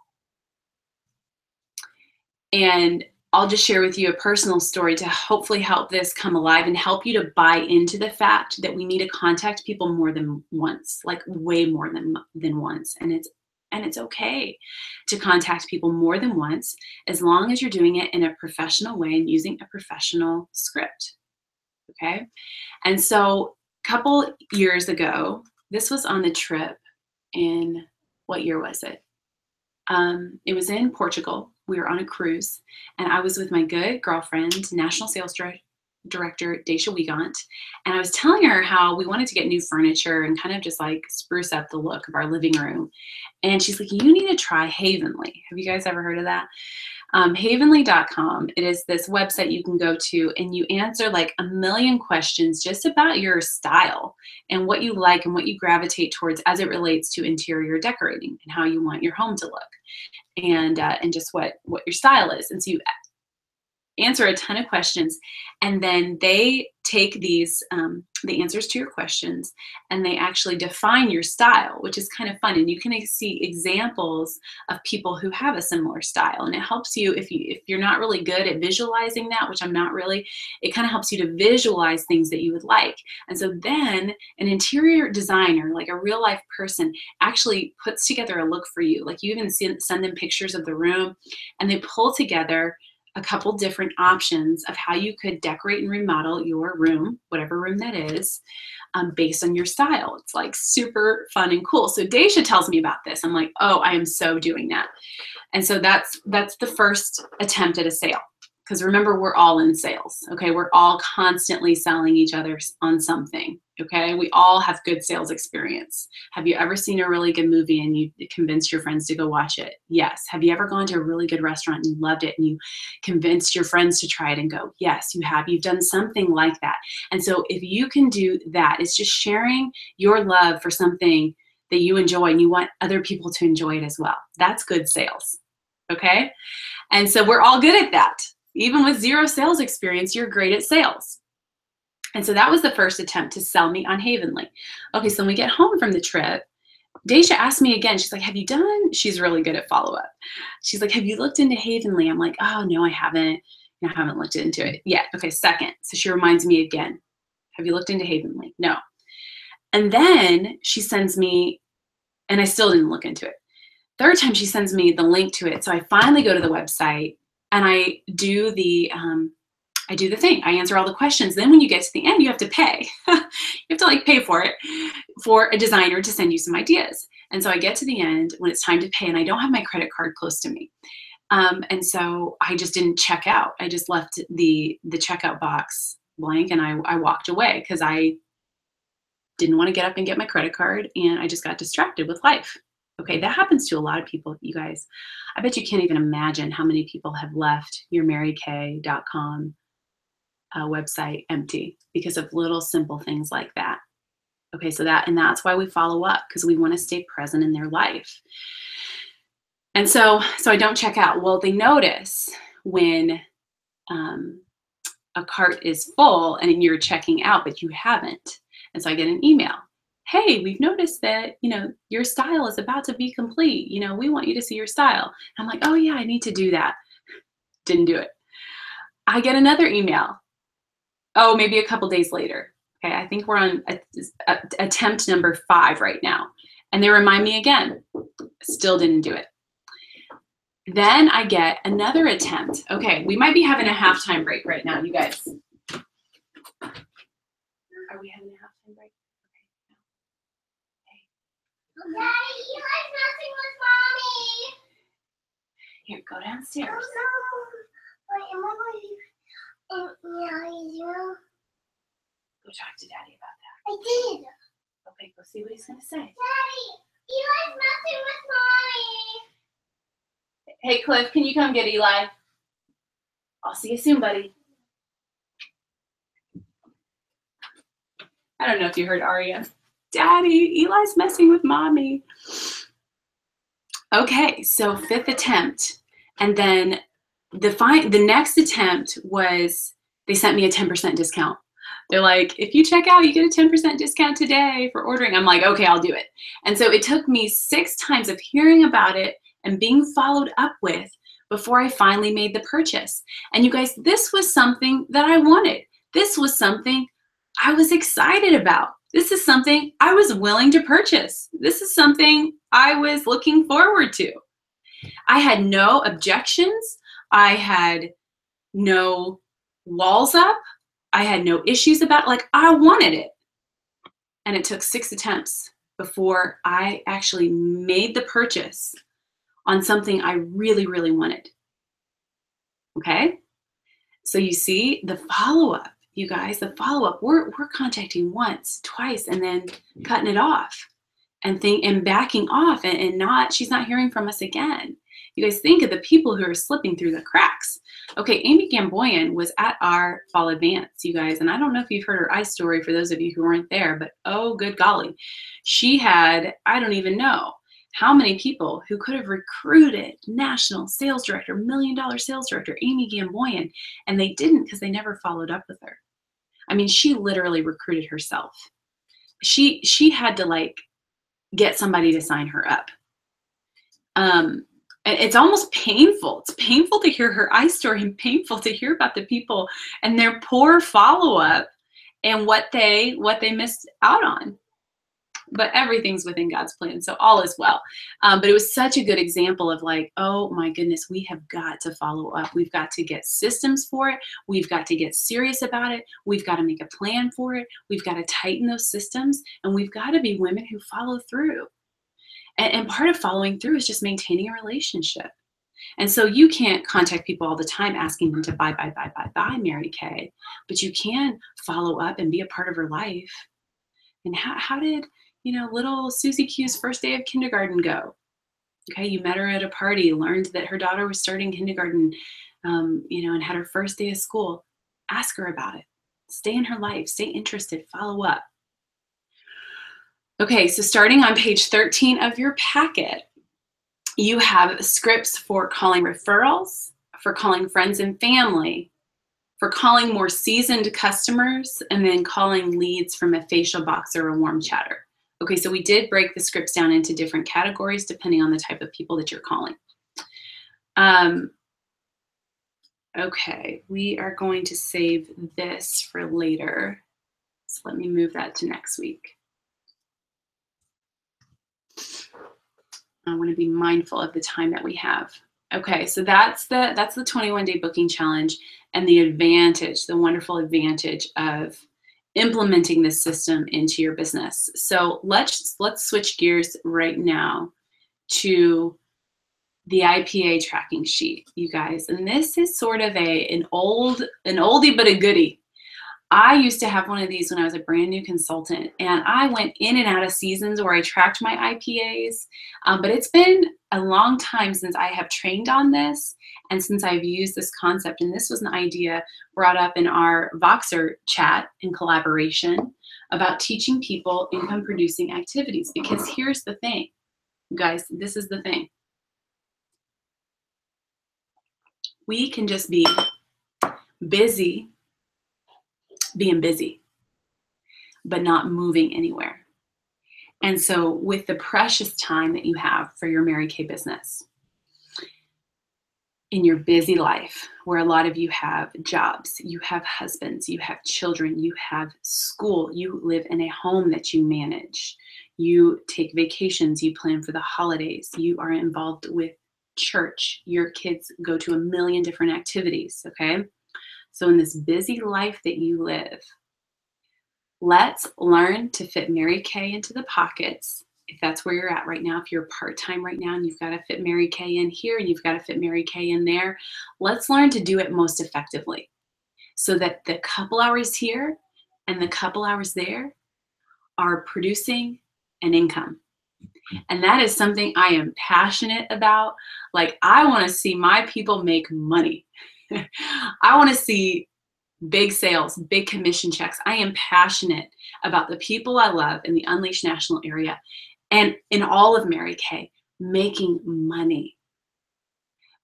And I'll just share with you a personal story to hopefully help this come alive and help you to buy into the fact that we need to contact people more than once, like way more than once. And it's okay to contact people more than once, as long as you're doing it in a professional way and using a professional script. Okay. And so a couple years ago, this was on the trip in, what year was it? It was in Portugal. We were on a cruise, and I was with my good girlfriend, National Sales Director Daisha Wiegand, and I was telling her how we wanted to get new furniture and kind of just like spruce up the look of our living room. And she's like, you need to try Havenly. Have you guys ever heard of that? Havenly.com. It is this website you can go to, and you answer like a million questions just about your style and what you like and what you gravitate towards as it relates to interior decorating and how you want your home to look, and just what your style is. And so you answer a ton of questions, and then they take these the answers to your questions, and they actually define your style, which is kind of fun. And you can see examples of people who have a similar style, and it helps you if you're not really good at visualizing that, which I'm not really. It kind of helps you to visualize things that you would like. And so then an interior designer, like a real life person, actually puts together a look for you. Like, you even send them pictures of the room, and they pull together a couple different options of how you could decorate and remodel your room, whatever room that is, based on your style. It's like super fun and cool. So Daisha tells me about this. I'm like, oh, I am so doing that. And so that's the first attempt at a sale. Because remember, we're all in sales, okay? We're all constantly selling each other on something, okay? We all have good sales experience. Have you ever seen a really good movie and you convinced your friends to go watch it? Yes. Have you ever gone to a really good restaurant and you loved it and you convinced your friends to try it and go? Yes, you have. You've done something like that. And so if you can do that, it's just sharing your love for something that you enjoy and you want other people to enjoy it as well. That's good sales, okay? And so we're all good at that. Even with 0 sales experience, you're great at sales. And so that was the first attempt to sell me on Havenly. Okay, so when we get home from the trip, Daisha asked me again, she's like, have you done, she's really good at follow-up. She's like, have you looked into Havenly? I'm like, oh, no, I haven't. I haven't looked into it yet. Okay, second. So she reminds me again, have you looked into Havenly? No. And then she sends me And I still didn't look into it. Third time she sends me the link to it. So I finally go to the website and I do the thing. I answer all the questions. Then when you get to the end, you have to pay. You have to like pay for it for a designer to send you some ideas. And so I get to the end when it's time to pay and I don't have my credit card close to me. And so I just didn't check out. I just left the checkout box blank and I walked away because I didn't want to get up and get my credit card and I just got distracted with life. Okay, that happens to a lot of people, you guys. I bet you can't even imagine how many people have left yourmarykay.com website empty because of little simple things like that. Okay, so that's why we follow up, because we want to stay present in their life. And so I don't check out. Well, they notice when a cart is full and you're checking out, but you haven't. And so I get an email. Hey, we've noticed that, your style is about to be complete. We want you to see your style. I'm like, oh yeah, I need to do that. Didn't do it. I get another email. Oh, maybe a couple days later. Okay, I think we're on attempt number 5 right now. And they remind me again. Still didn't do it. Then I get another attempt. Okay, we might be having a halftime break right now, you guys. Are we having a halftime break? Daddy, Eli's messing with Mommy. Here, go downstairs. Wait, am I going to Go talk to Daddy about that. I did. Okay, go see what he's going to say. Daddy, Eli's messing with Mommy. Hey, Cliff, can you come get Eli? I'll see you soon, buddy. I don't know if you heard Aria. Daddy, Eli's messing with Mommy. Okay, so 5th attempt. And then the next attempt was they sent me a 10% discount. They're like, if you check out, you get a 10% discount today for ordering. I'm like, okay, I'll do it. And so it took me 6 times of hearing about it and being followed up with before I finally made the purchase. And you guys, this was something that I wanted. This was something I was excited about. This is something I was willing to purchase. This is something I was looking forward to. I had no objections. I had no walls up. I had no issues about it. Like, I wanted it. And it took 6 attempts before I actually made the purchase on something I really, really wanted. Okay? So you see the follow-up. You guys, the follow-up, we're contacting once, twice, and then cutting it off and backing off and she's not hearing from us again. You guys think of the people who are slipping through the cracks. Okay, Amy Gamboyan was at our fall advance, you guys, and I don't know if you've heard her story for those of you who weren't there, but oh, good golly. She had, I don't even know how many people who could have recruited national sales director, $1 million sales director, Amy Gamboyan, and they didn't because they never followed up with her. I mean, she literally recruited herself. She had to get somebody to sign her up. It's almost painful. It's painful to hear her story and painful to hear about the people and their poor follow-up and what they missed out on. But everything's within God's plan, so all is well. But it was such a good example of oh my goodness, we have got to follow up. We've got to get systems for it. We've got to get serious about it. We've got to make a plan for it. We've got to tighten those systems, and we've got to be women who follow through. And part of following through is just maintaining a relationship. And so you can't contact people all the time asking them to buy, Mary Kay, but you can follow up and be a part of her life. And how did little Susie Q's first day of kindergarten go? Okay, you met her at a party, learned that her daughter was starting kindergarten, and had her first day of school. Ask her about it. Stay in her life. Stay interested. Follow up. Okay, so starting on page 13 of your packet, you have scripts for calling referrals, for calling friends and family, for calling more seasoned customers, and then calling leads from a facial box or a warm chatter. Okay, so we did break the scripts down into different categories depending on the type of people that you're calling. Okay, we are going to save this for later. So let me move that to next week. I want to be mindful of the time that we have. Okay, so that's the 21-day booking challenge and the advantage, the wonderful advantage of implementing this system into your business. So let's switch gears right now to the IPA tracking sheet, you guys. And this is sort of an oldie but a goodie. I used to have one of these when I was a brand new consultant, and I went in and out of seasons where I tracked my IPAs, but it's been a long time since I have trained on this and since I've used this concept. And this was an idea brought up in our Voxer chat in collaboration about teaching people income producing activities. Because here's the thing, you guys, this is the thing. We can just be busy being busy, but not moving anywhere. And so with the precious time that you have for your Mary Kay business, in your busy life, where a lot of you have jobs, you have husbands, you have children, you have school, you live in a home that you manage, you take vacations, you plan for the holidays, you are involved with church, your kids go to a million different activities, okay? So in this busy life that you live, let's learn to fit Mary Kay into the pockets. If that's where you're at right now, if you're part-time right now and you've got to fit Mary Kay in here and you've got to fit Mary Kay in there, let's learn to do it most effectively so that the couple hours here and the couple hours there are producing an income. And that is something I am passionate about. Like, I want to see my people make money. I want to see big sales, big commission checks. I am passionate about the people I love in the Unleashed National area and in all of Mary Kay making money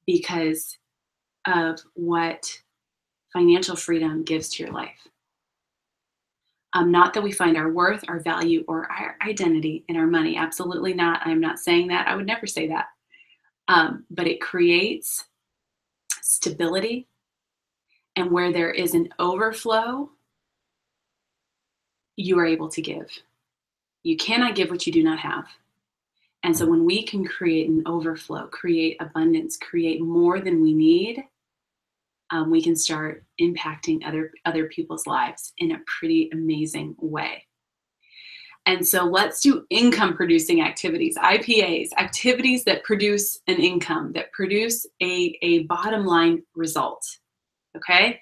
because of what financial freedom gives to your life. Not that we find our worth, our value, or our identity in our money. Absolutely not. I'm not saying that. I would never say that. But it creates stability. And where there is an overflow, you are able to give. You cannot give what you do not have. And so when we can create an overflow, create abundance, create more than we need, we can start impacting other people's lives in a pretty amazing way. And so let's do income producing activities, IPAs, activities that produce an income, that produce a bottom line result. Okay?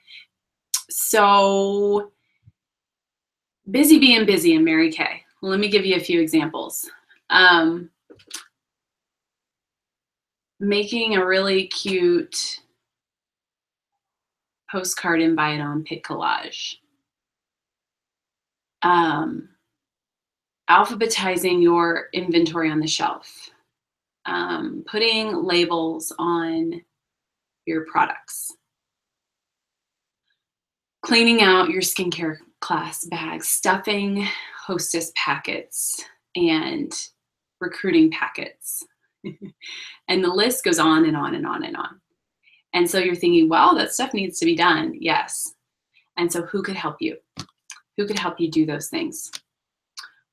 So busy being busy in Mary Kay. Let me give you a few examples. Making a really cute postcard invite on Pic Collage. Alphabetizing your inventory on the shelf. Putting labels on your products. Cleaning out your skincare class bags, stuffing hostess packets, and recruiting packets. And the list goes on and on and on and on. And so you're thinking, well, that stuff needs to be done. Yes. And so who could help you? Who could help you do those things?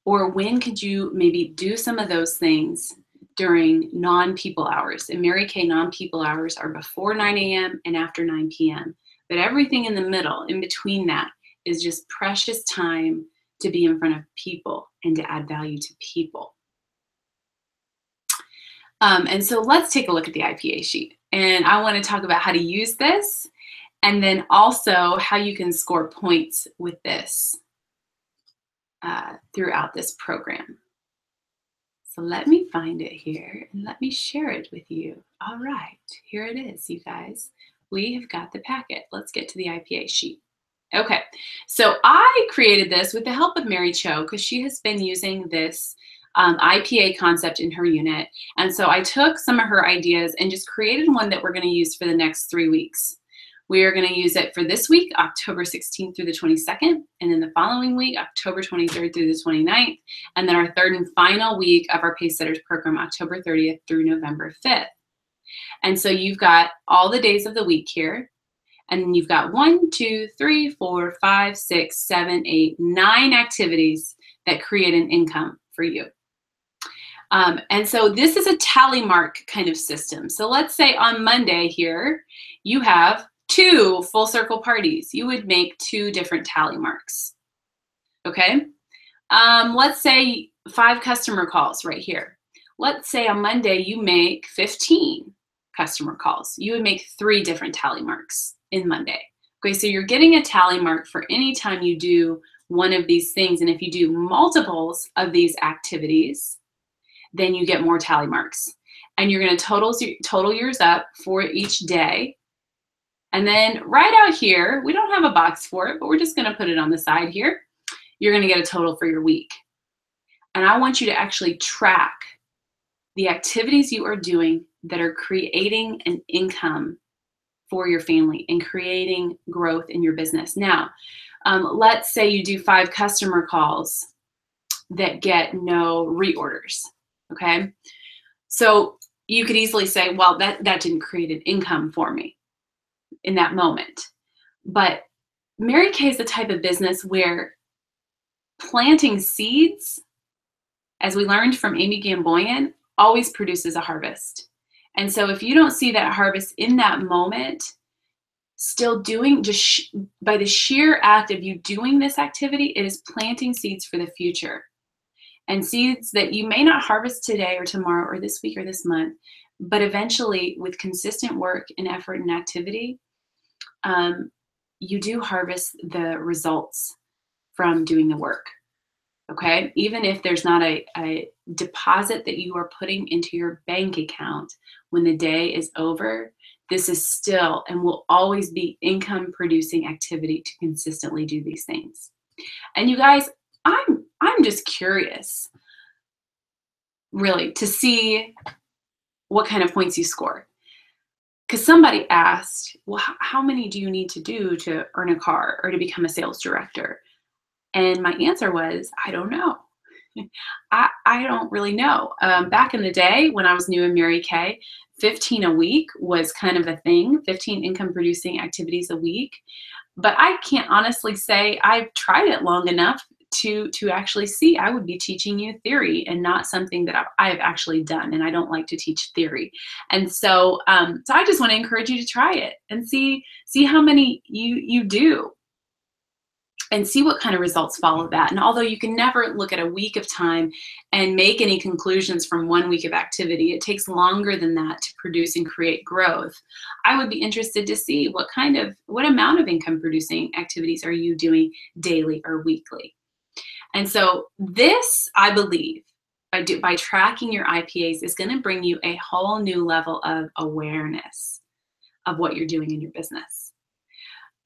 Or when could you maybe do some of those things during non-people hours? In Mary Kay, non-people hours are before 9 a.m. and after 9 p.m. But everything in the middle, in between that, is just precious time to be in front of people and to add value to people. And so let's take a look at the IPA sheet. And I want to talk about how to use this and then also how you can score points with this throughout this program. So let me find it here and let me share it with you. All right, here it is, you guys. We have got the packet. Let's get to the IPA sheet. Okay, so I created this with the help of Mary Cho because she has been using this IPA concept in her unit. And so I took some of her ideas and just created one that we're going to use for the next 3 weeks. We are going to use it for this week, October 16th through the 22nd, and then the following week, October 23rd through the 29th, and then our third and final week of our Pacesetters program, October 30th through November 5th. And so you've got all the days of the week here, and then you've got 1, 2, 3, 4, 5, 6, 7, 8, 9 activities that create an income for you. And so this is a tally mark kind of system. So let's say on Monday here, you have 2 full circle parties. You would make 2 different tally marks. Okay. Let's say 5 customer calls right here. Let's say on Monday you make 15 customer calls. You would make 3 different tally marks in Monday. Okay, so you're getting a tally mark for any time you do one of these things. And if you do multiples of these activities, then you get more tally marks. And you're going to total yours up for each day. And then right out here, we don't have a box for it, but we're just going to put it on the side here. You're going to get a total for your week. And I want you to actually track the activities you are doing that are creating an income for your family and creating growth in your business. Now, let's say you do 5 customer calls that get no reorders, okay? So you could easily say, well, that didn't create an income for me in that moment. But Mary Kay is the type of business where planting seeds, as we learned from Amy Gamboyan, always produces a harvest. And so if you don't see that harvest in that moment, still doing, just by the sheer act of you doing this activity, it is planting seeds for the future. And seeds that you may not harvest today or tomorrow or this week or this month, but eventually with consistent work and effort and activity, you do harvest the results from doing the work. Okay, even if there's not a deposit that you are putting into your bank account when the day is over, this is still and will always be income producing activity to consistently do these things. And you guys, I'm just curious, really, to see what kind of points you score. Because somebody asked, well, how many do you need to do to earn a car or to become a sales director? And my answer was, I don't know. I don't really know. Back in the day when I was new in Mary Kay, 15 a week was kind of a thing, 15 income producing activities a week. But I can't honestly say I've tried it long enough to actually see. I would be teaching you theory and not something that I've actually done. And I don't like to teach theory. And so, so I just want to encourage you to try it and see how many you do. And see what kind of results follow that. And although you can never look at a week of time and make any conclusions from one week of activity, it takes longer than that to produce and create growth. I would be interested to see what amount of income producing activities are you doing daily or weekly. And so this, I believe, by tracking your IPAs is going to bring you a whole new level of awareness of what you're doing in your business.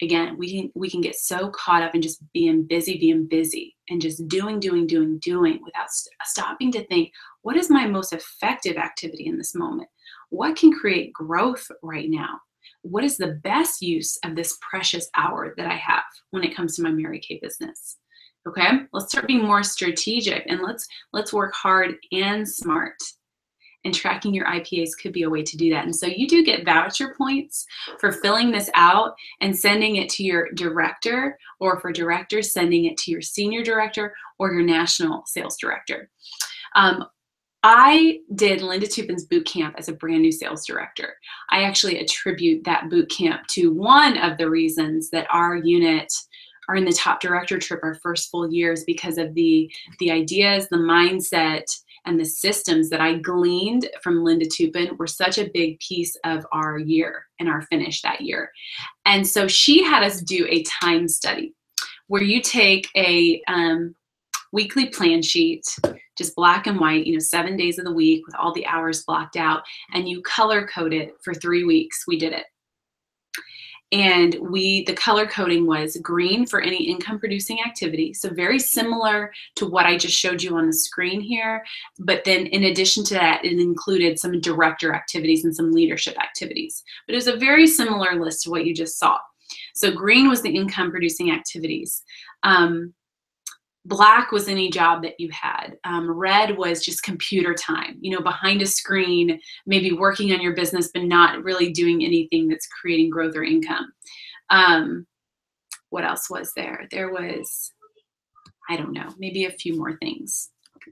Again, we can get so caught up in just being busy and just doing without stopping to think, what is my most effective activity in this moment? What can create growth right now? What is the best use of this precious hour that I have when it comes to my Mary Kay business? Okay, let's start being more strategic and let's work hard and smart. And tracking your IPAs could be a way to do that. And so you do get voucher points for filling this out and sending it to your director, or for directors, sending it to your senior director or your national sales director. I did Linda Tupin's boot camp as a brand new sales director. I actually attribute that boot camp to one of the reasons that our unit are in the top director trip our first full years, because of the ideas, the mindset, and the systems that I gleaned from Linda Tupin were such a big piece of our year and our finish that year. And so she had us do a time study where you take a weekly plan sheet, just black and white, 7 days of the week with all the hours blocked out, and you color code it for 3 weeks. We did it. And the color coding was green for any income producing activity. So very similar to what I just showed you on the screen here. But then in addition to that, it included some director activities and some leadership activities. But it was a very similar list to what you just saw. So green was the income producing activities. Black was any job that you had. Red was just computer time, behind a screen, maybe working on your business, but not really doing anything that's creating growth or income. What else was there? There was, I don't know, maybe a few more things.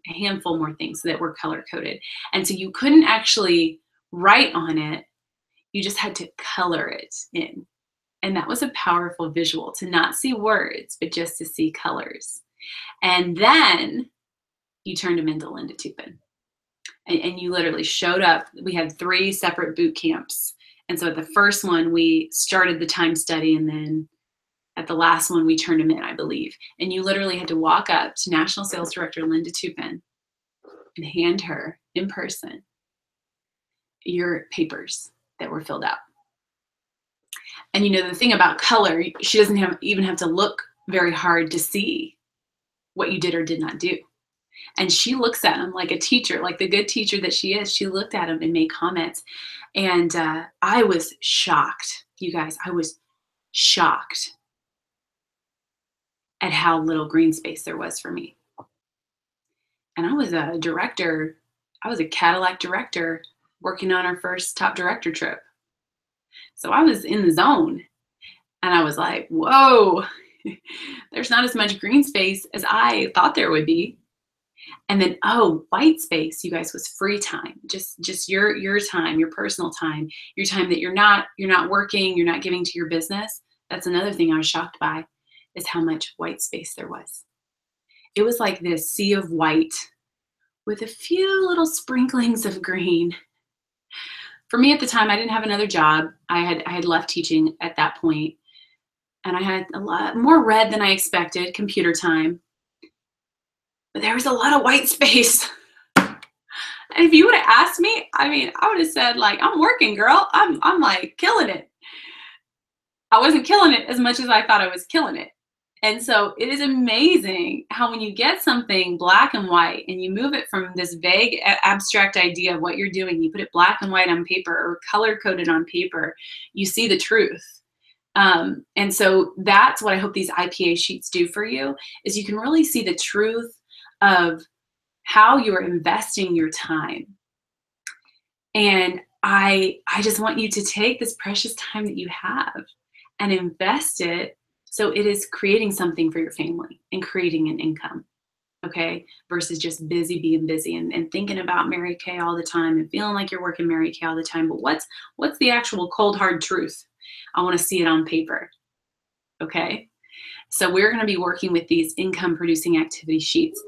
a handful more things that were color coded. And so you couldn't actually write on it. You just had to color it in. And that was a powerful visual, to not see words, but just to see colors. And then you turned them into Linda Tupin. And you literally showed up. We had 3 separate boot camps. And so at the first one, we started the time study, and then at the last one, we turned them in, I believe. And you literally had to walk up to National Sales Director Linda Tupin and hand her in person your papers that were filled out. And you know, the thing about color, she doesn't even have to look very hard to see what you did or did not do. And she looks at them like a teacher, like the good teacher that she is. She looked at them and made comments. And I was shocked, you guys. I was shocked at how little green space there was for me. And I was a director. I was a Cadillac director working on our first top director trip. So I was in the zone. And I was like, whoa, there's not as much green space as I thought there would be. And then, oh, white space, you guys, was free time. Just your time, your personal time, your time that you're not working, you're not giving to your business. That's another thing I was shocked by, is how much white space there was. It was like this sea of white with a few little sprinklings of green. For me at the time, I didn't have another job. I had left teaching at that point, and I had a lot more red than I expected, computer time. But there was a lot of white space. And if you would have asked me, I mean, I would have said, like, I'm working, girl. I'm like killing it. I wasn't killing it as much as I thought I was killing it. And so it is amazing how when you get something black and white and you move it from this vague abstract idea of what you're doing, you put it black and white on paper or color coded on paper, you see the truth. And so that's what I hope these IPA sheets do for you, is you can really see the truth of how you are investing your time. And I just want you to take this precious time that you have and invest it so it is creating something for your family and creating an income, okay? Versus just being busy and thinking about Mary Kay all the time and feeling like you're working Mary Kay all the time. But what's the actual cold, hard truth? I want to see it on paper, okay? So we're going to be working with these income producing activity sheets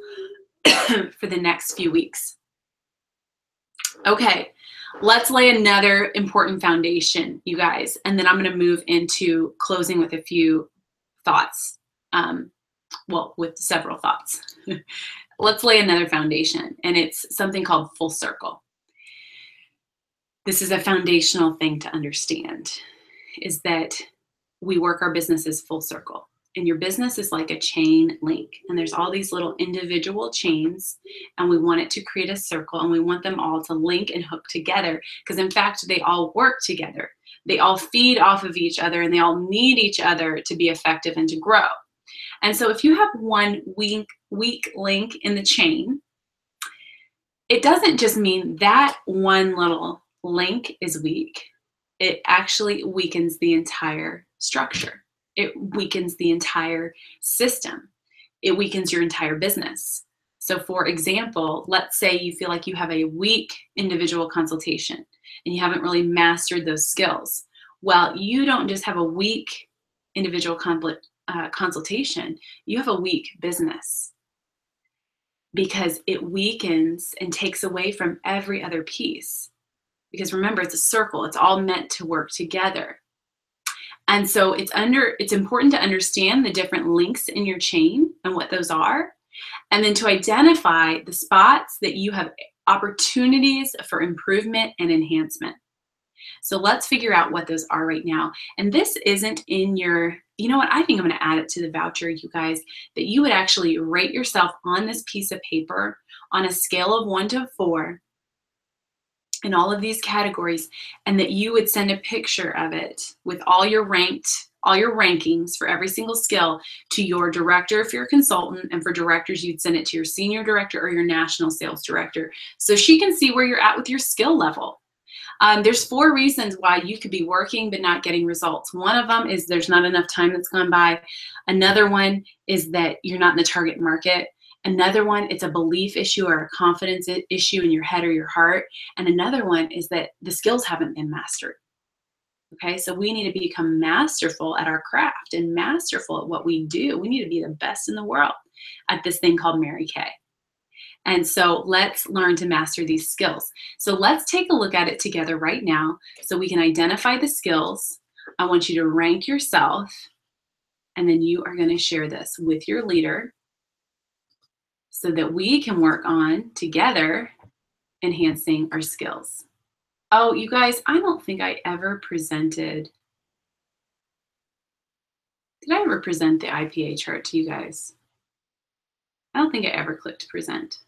for the next few weeks. Okay, let's lay another important foundation, you guys, and then I'm going to move into closing with a few thoughts. Well, with several thoughts. Let's lay another foundation, and it's something called full circle. This is a foundational thing to understand, is that we work our businesses full circle. And your business is like a chain link. And there's all these little individual chains. And we want it to create a circle. And we want them all to link and hook together. Because in fact, they all work together. They all feed off of each other. And they all need each other to be effective and to grow. And so if you have one weak link in the chain, it doesn't just mean that one little link is weak. It actually weakens the entire structure. It weakens the entire system. It weakens your entire business. So for example, let's say you feel like you have a weak individual consultation and you haven't really mastered those skills. Well, you don't just have a weak individual consultation, you have a weak business, because it weakens and takes away from every other piece. Because remember, it's a circle. It's all meant to work together. And so it's important to understand the different links in your chain and what those are, and then to identify the spots that you have opportunities for improvement and enhancement. So let's figure out what those are right now. And this isn't in your, you know what, I think I'm going to add it to the voucher, you guys, that you would actually rate yourself on this piece of paper on a scale of 1 to 4 in all of these categories, and that you would send a picture of it with all your rankings for every single skill to your director if you're a consultant, and for directors, you'd send it to your senior director or your national sales director, so she can see where you're at with your skill level. There's 4 reasons why you could be working but not getting results. One of them is there's not enough time that's gone by. Another one is that you're not in the target market. Another one, it's a belief issue or a confidence issue in your head or your heart. And another one is that the skills haven't been mastered. Okay, so we need to become masterful at our craft and masterful at what we do. We need to be the best in the world at this thing called Mary Kay. And so let's learn to master these skills. So let's take a look at it together right now so we can identify the skills. I want you to rank yourself, and then you are going to share this with your leader so that we can work on together enhancing our skills. Oh, you guys, I don't think I ever presented. Did I ever present the IPA chart to you guys? I don't think I ever clicked present.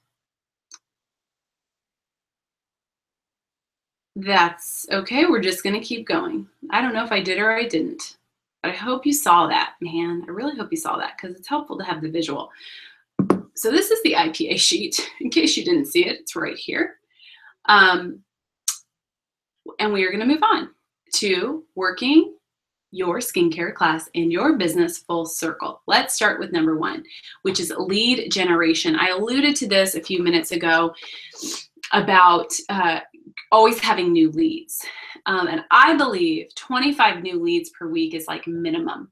That's okay. We're just going to keep going. I don't know if I did or I didn't, but I hope you saw that, man. I really hope you saw that because it's helpful to have the visual. So this is the IPA sheet. In case you didn't see it, it's right here. And we are going to move on to working your skincare class in your business full circle. Let's start with number 1, which is lead generation. I alluded to this a few minutes ago about always having new leads. And I believe 25 new leads per week is like minimum.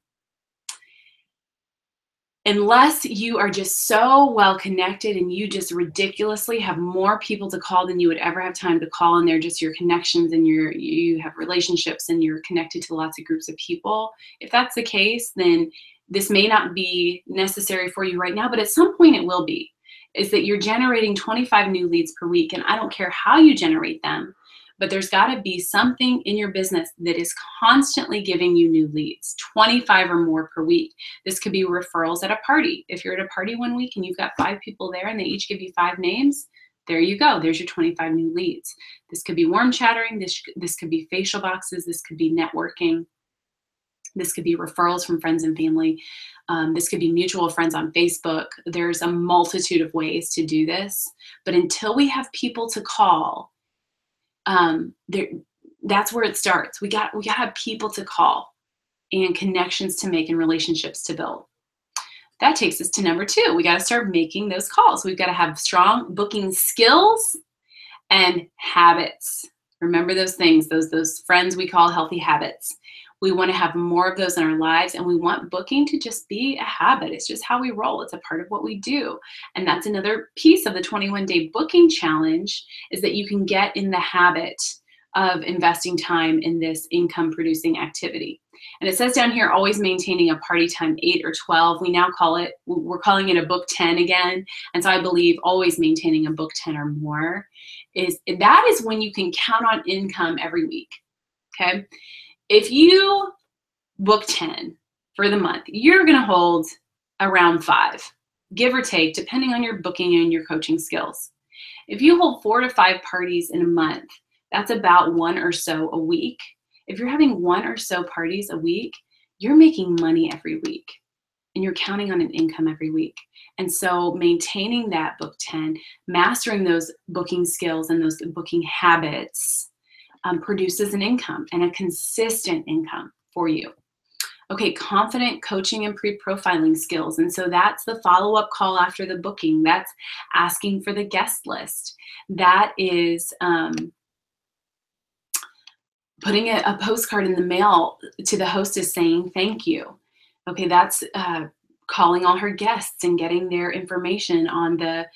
Unless you are just so well connected and you just ridiculously have more people to call than you would ever have time to call, and they're just your connections and you have relationships and you're connected to lots of groups of people. If that's the case, then this may not be necessary for you right now, but at some point it will be. Is that you're generating 25 new leads per week, and I don't care how you generate them, but there's got to be something in your business that is constantly giving you new leads, 25 or more per week. This could be referrals at a party. If you're at a party one week and you've got 5 people there and they each give you 5 names, there you go. There's your 25 new leads. This could be warm chattering. This could be facial boxes. This could be networking. This could be referrals from friends and family. This could be mutual friends on Facebook. There's a multitude of ways to do this. But until we have people to call, that's where it starts. We got to have people to call and connections to make and relationships to build. That takes us to number 2. We got to start making those calls. We've got to have strong booking skills and habits. Remember those things, those friends we call healthy habits. We want to have more of those in our lives, and we want booking to just be a habit. It's just how we roll. It's a part of what we do. And that's another piece of the 21-day booking challenge, is that you can get in the habit of investing time in this income producing activity. And it says down here, always maintaining a party time 8 or 12. We now we're calling it a book 10 again. And so I believe always maintaining a book 10 or more that is when you can count on income every week. Okay. If you book 10 for the month, you're going to hold around 5, give or take, depending on your booking and your coaching skills. If you hold 4 to 5 parties in a month, that's about 1 or so a week. If you're having 1 or so parties a week, you're making money every week and you're counting on an income every week. And so maintaining that book 10, mastering those booking skills and those booking habits produces an income and a consistent income for you. Okay, confident coaching and pre-profiling skills. And so that's the follow-up call after the booking. That's asking for the guest list. That is putting a postcard in the mail to the hostess saying thank you. Okay, that's calling all her guests and getting their information on the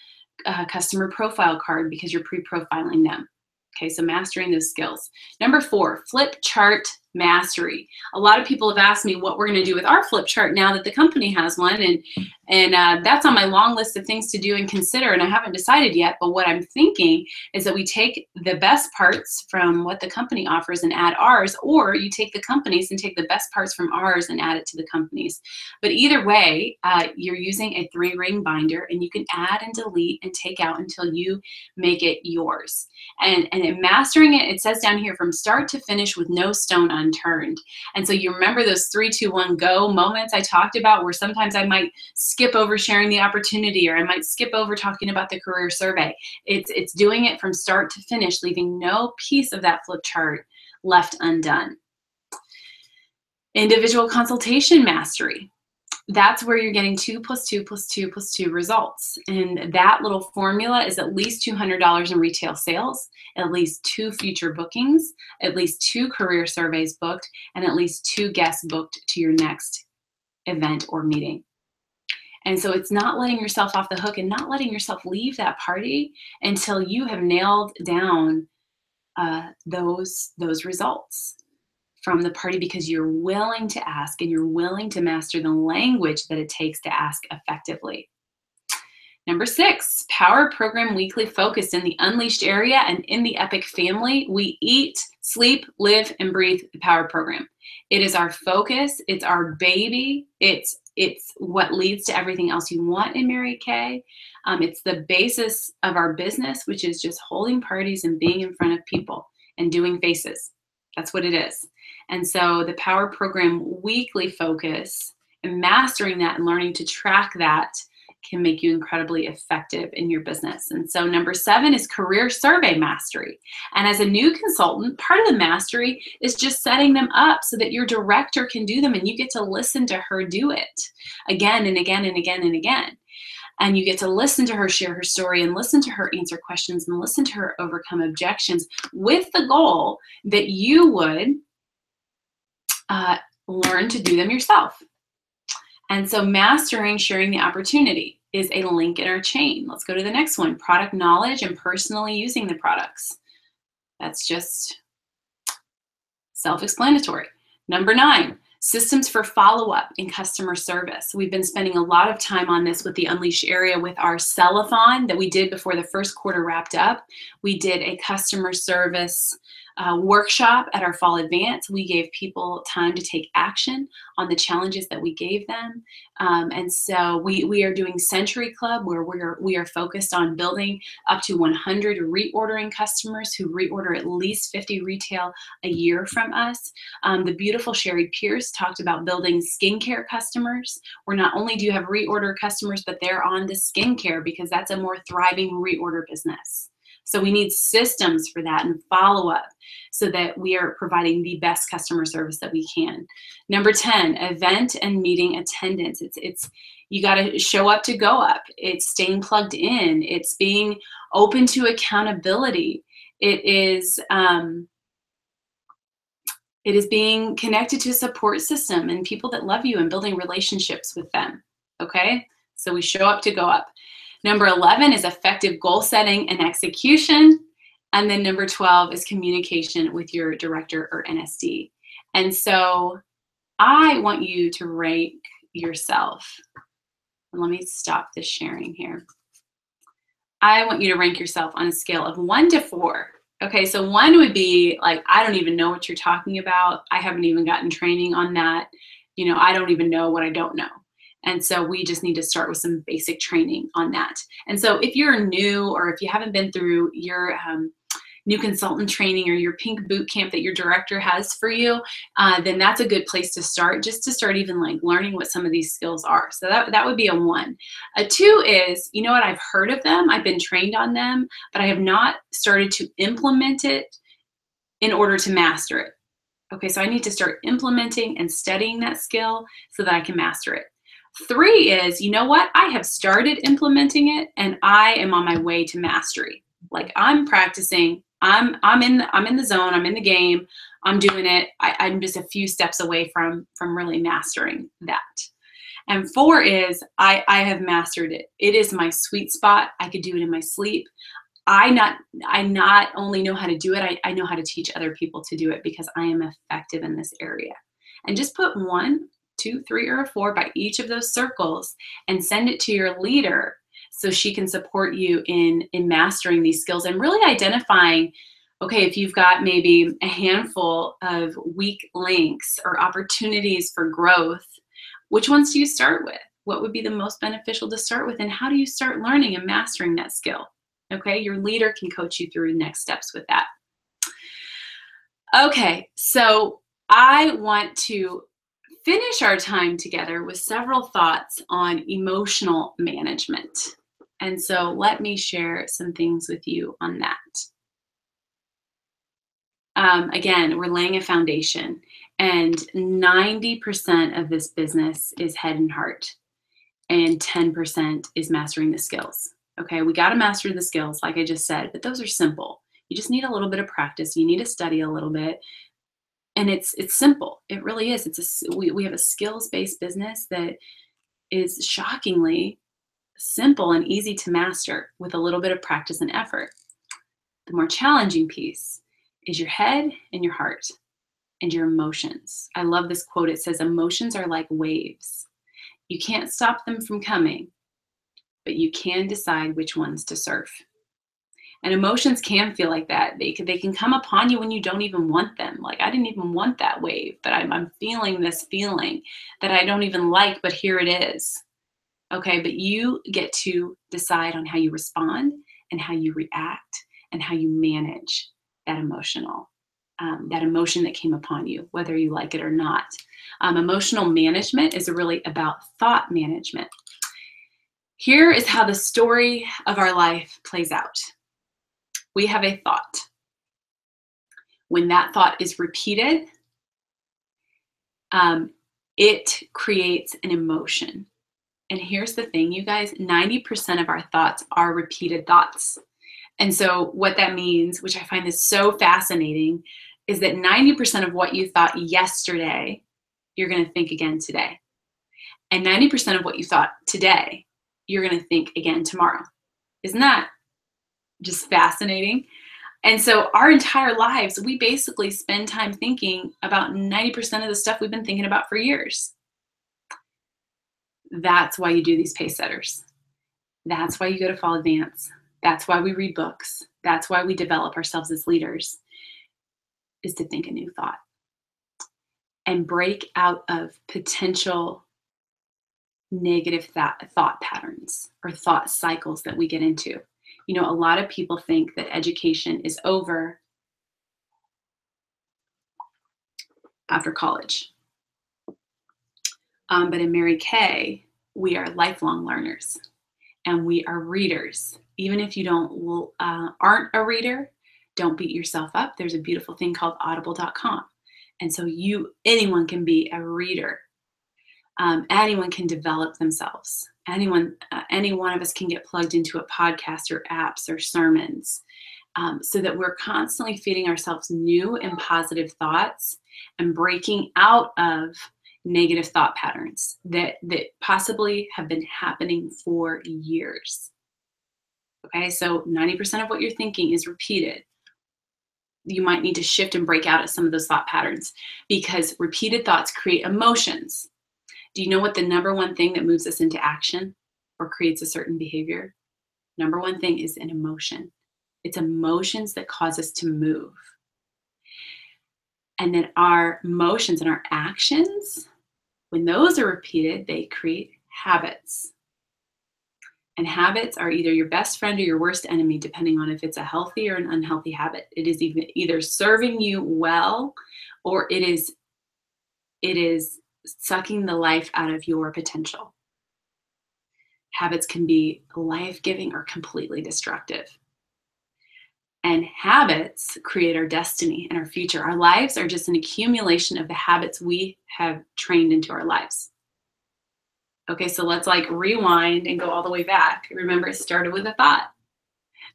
customer profile card because you're pre-profiling them. Okay, so mastering those skills. Number 4, flip chart mastery. A lot of people have asked me what we're going to do with our flip chart now that the company has one, and that's on my long list of things to do and consider, and I haven't decided yet, but what I'm thinking is that we take the best parts from what the company offers and add ours, or you take the companies and take the best parts from ours and add it to the companies. But either way, you're using a 3-ring binder, and you can add and delete and take out until you make it yours. And in mastering it, it says down here, from start to finish with no stone unturned. And so you remember those 3, 2, 1, go moments I talked about, where sometimes I might skip over sharing the opportunity, or I might skip over talking about the career survey. It's doing it from start to finish, leaving no piece of that flip chart left undone. Individual consultation mastery. that's where you're getting 2 plus 2 plus 2 plus 2 results. And that little formula is at least $200 in retail sales, at least 2 future bookings, at least 2 career surveys booked, and at least 2 guests booked to your next event or meeting. And so it's not letting yourself off the hook and not letting yourself leave that party until you have nailed down those results from the party, because you're willing to ask and you're willing to master the language that it takes to ask effectively. Number 6, Power Program Weekly Focus. In the Unleashed area and in the Epic family, we eat, sleep, live, and breathe the Power Program. It is our focus. It's our baby. It's what leads to everything else you want in Mary Kay. It's the basis of our business, which is just holding parties and being in front of people and doing faces. That's what it is. And so the Power Program Weekly Focus and mastering that and learning to track that can make you incredibly effective in your business. And so number 7 is Career Survey Mastery. And as a new consultant, part of the mastery is just setting them up so that your director can do them and you get to listen to her do it again and again and again and again. And you get to listen to her share her story and listen to her answer questions and listen to her overcome objections, with the goal that you would learn to do them yourself. And so mastering sharing the opportunity is a link in our chain. Let's go to the next one. Product knowledge and personally using the products. That's just self-explanatory. Number 9, systems for follow-up in customer service. We've been spending a lot of time on this with the Unleash area with our sell-a-thon that we did before the first quarter wrapped up. We did a customer service workshop at our fall advance. We gave people time to take action on the challenges that we gave them. And so we are doing Century Club, where we are focused on building up to 100 reordering customers who reorder at least 50 retail a year from us. The beautiful Sherry Pierce talked about building skincare customers, where not only do you have reorder customers, but they're on to skincare because that's a more thriving reorder business. So we need systems for that and follow-up so that we are providing the best customer service that we can. Number 10, event and meeting attendance. It's you got to show up to go up. It's staying plugged in. It's being open to accountability. It is being connected to a support system and people that love you and building relationships with them. Okay? So we show up to go up. Number 11 is effective goal setting and execution. And then number 12 is communication with your director or NSD. And so I want you to rank yourself. Let me stop this sharing here. I want you to rank yourself on a scale of 1 to 4. Okay, so 1 would be like, I don't even know what you're talking about. I haven't even gotten training on that. You know, I don't even know what I don't know. And so we just need to start with some basic training on that. And so if you're new, or if you haven't been through your new consultant training or your pink boot camp that your director has for you, then that's a good place to start, just to start even like learning what some of these skills are. So that would be a 1. A 2 is, you know what, I've heard of them, I've been trained on them, but I have not started to implement it in order to master it. Okay, so I need to start implementing and studying that skill so that I can master it. 3 is, you know what, I have started implementing it and I am on my way to mastery. Like I'm practicing, I'm in the zone, I'm in the game, I'm doing it. I'm just a few steps away from really mastering that. And 4 is, I have mastered it. It is my sweet spot. I could do it in my sleep. I not only know how to do it, I know how to teach other people to do it because I am effective in this area. And just put 1, 2, 3, or a 4 by each of those circles and send it to your leader so she can support you in mastering these skills and really identifying, okay, if you've got maybe a handful of weak links or opportunities for growth, which ones do you start with? What would be the most beneficial to start with? And how do you start learning and mastering that skill? Okay, your leader can coach you through next steps with that. Okay, so I want to finish our time together with several thoughts on emotional management. And so let me share some things with you on that. Again, we're laying a foundation. And 90% of this business is head and heart, and 10% is mastering the skills. Okay, we got to master the skills, like I just said, but those are simple. You just need a little bit of practice. You need to study a little bit, and it's simple. It really is. We have a skills-based business that is shockingly simple and easy to master with a little bit of practice and effort. The more challenging piece is your head and your heart and your emotions. I love this quote. It says, emotions are like waves. You can't stop them from coming, but you can decide which ones to surf. And emotions can feel like that. They can come upon you when you don't even want them. Like, I didn't even want that wave, but I'm feeling this feeling that I don't even like, but here it is. Okay, but you get to decide on how you respond and how you react and how you manage that that emotion that came upon you, whether you like it or not. Emotional management is really about thought management. Here is how the story of our life plays out. We have a thought. When that thought is repeated, it creates an emotion. And here's the thing, you guys, 90% of our thoughts are repeated thoughts. And so what that means, which I find is so fascinating, is that 90% of what you thought yesterday, you're going to think again today. And 90% of what you thought today, you're going to think again tomorrow. Isn't that just fascinating? And so our entire lives, we basically spend time thinking about 90% of the stuff we've been thinking about for years. That's why you do these Pacesetters. That's why you go to Fall Advance. That's why we read books. That's why we develop ourselves as leaders, is to think a new thought and break out of potential negative thought patterns or thought cycles that we get into. You know, a lot of people think that education is over after college. But in Mary Kay, we are lifelong learners and we are readers. Even if you aren't a reader, don't beat yourself up. There's a beautiful thing called audible.com. And so anyone can be a reader. Anyone can develop themselves. Any one of us can get plugged into a podcast or apps or sermons, so that we're constantly feeding ourselves new and positive thoughts and breaking out of negative thought patterns that possibly have been happening for years. Okay, so 90% of what you're thinking is repeated. You might need to shift and break out of some of those thought patterns because repeated thoughts create emotions. Do you know what the number one thing that moves us into action or creates a certain behavior? Number one thing is an emotion. It's emotions that cause us to move. And then our emotions and our actions, when those are repeated, they create habits. And habits are either your best friend or your worst enemy, depending on if it's a healthy or an unhealthy habit. It is either serving you well, or it is sucking the life out of your potential. Habits can be life-giving or completely destructive. And habits create our destiny and our future. Our lives are just an accumulation of the habits we have trained into our lives. Okay, so let's rewind and go all the way back. Remember, it started with a thought.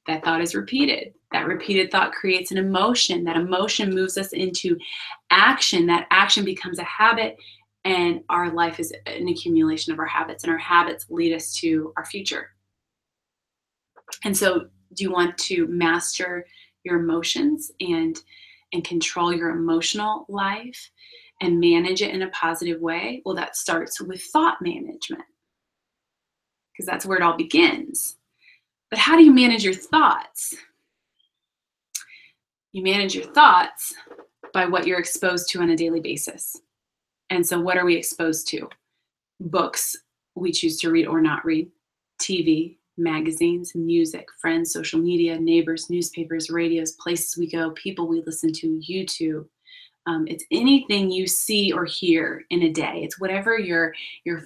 That thought is repeated. That repeated thought creates an emotion. That emotion moves us into action. That action becomes a habit, and our life is an accumulation of our habits, and our habits lead us to our future. And so, do you want to master your emotions and control your emotional life and manage it in a positive way? Well, that starts with thought management, because that's where it all begins. But how do you manage your thoughts? You manage your thoughts by what you're exposed to on a daily basis. And so what are we exposed to? Books we choose to read or not read, TV, magazines, music, friends, social media, neighbors, newspapers, radios, places we go, people we listen to, YouTube. It's anything you see or hear in a day. It's whatever your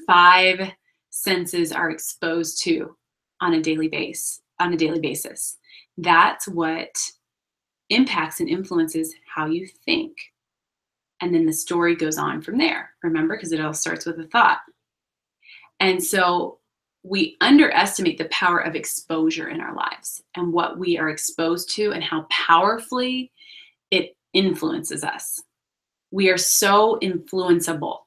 five senses are exposed to on a daily basis. That's what impacts and influences how you think. And then the story goes on from there, remember, because it all starts with a thought. And so we underestimate the power of exposure in our lives and what we are exposed to and how powerfully it influences us. We are so influenceable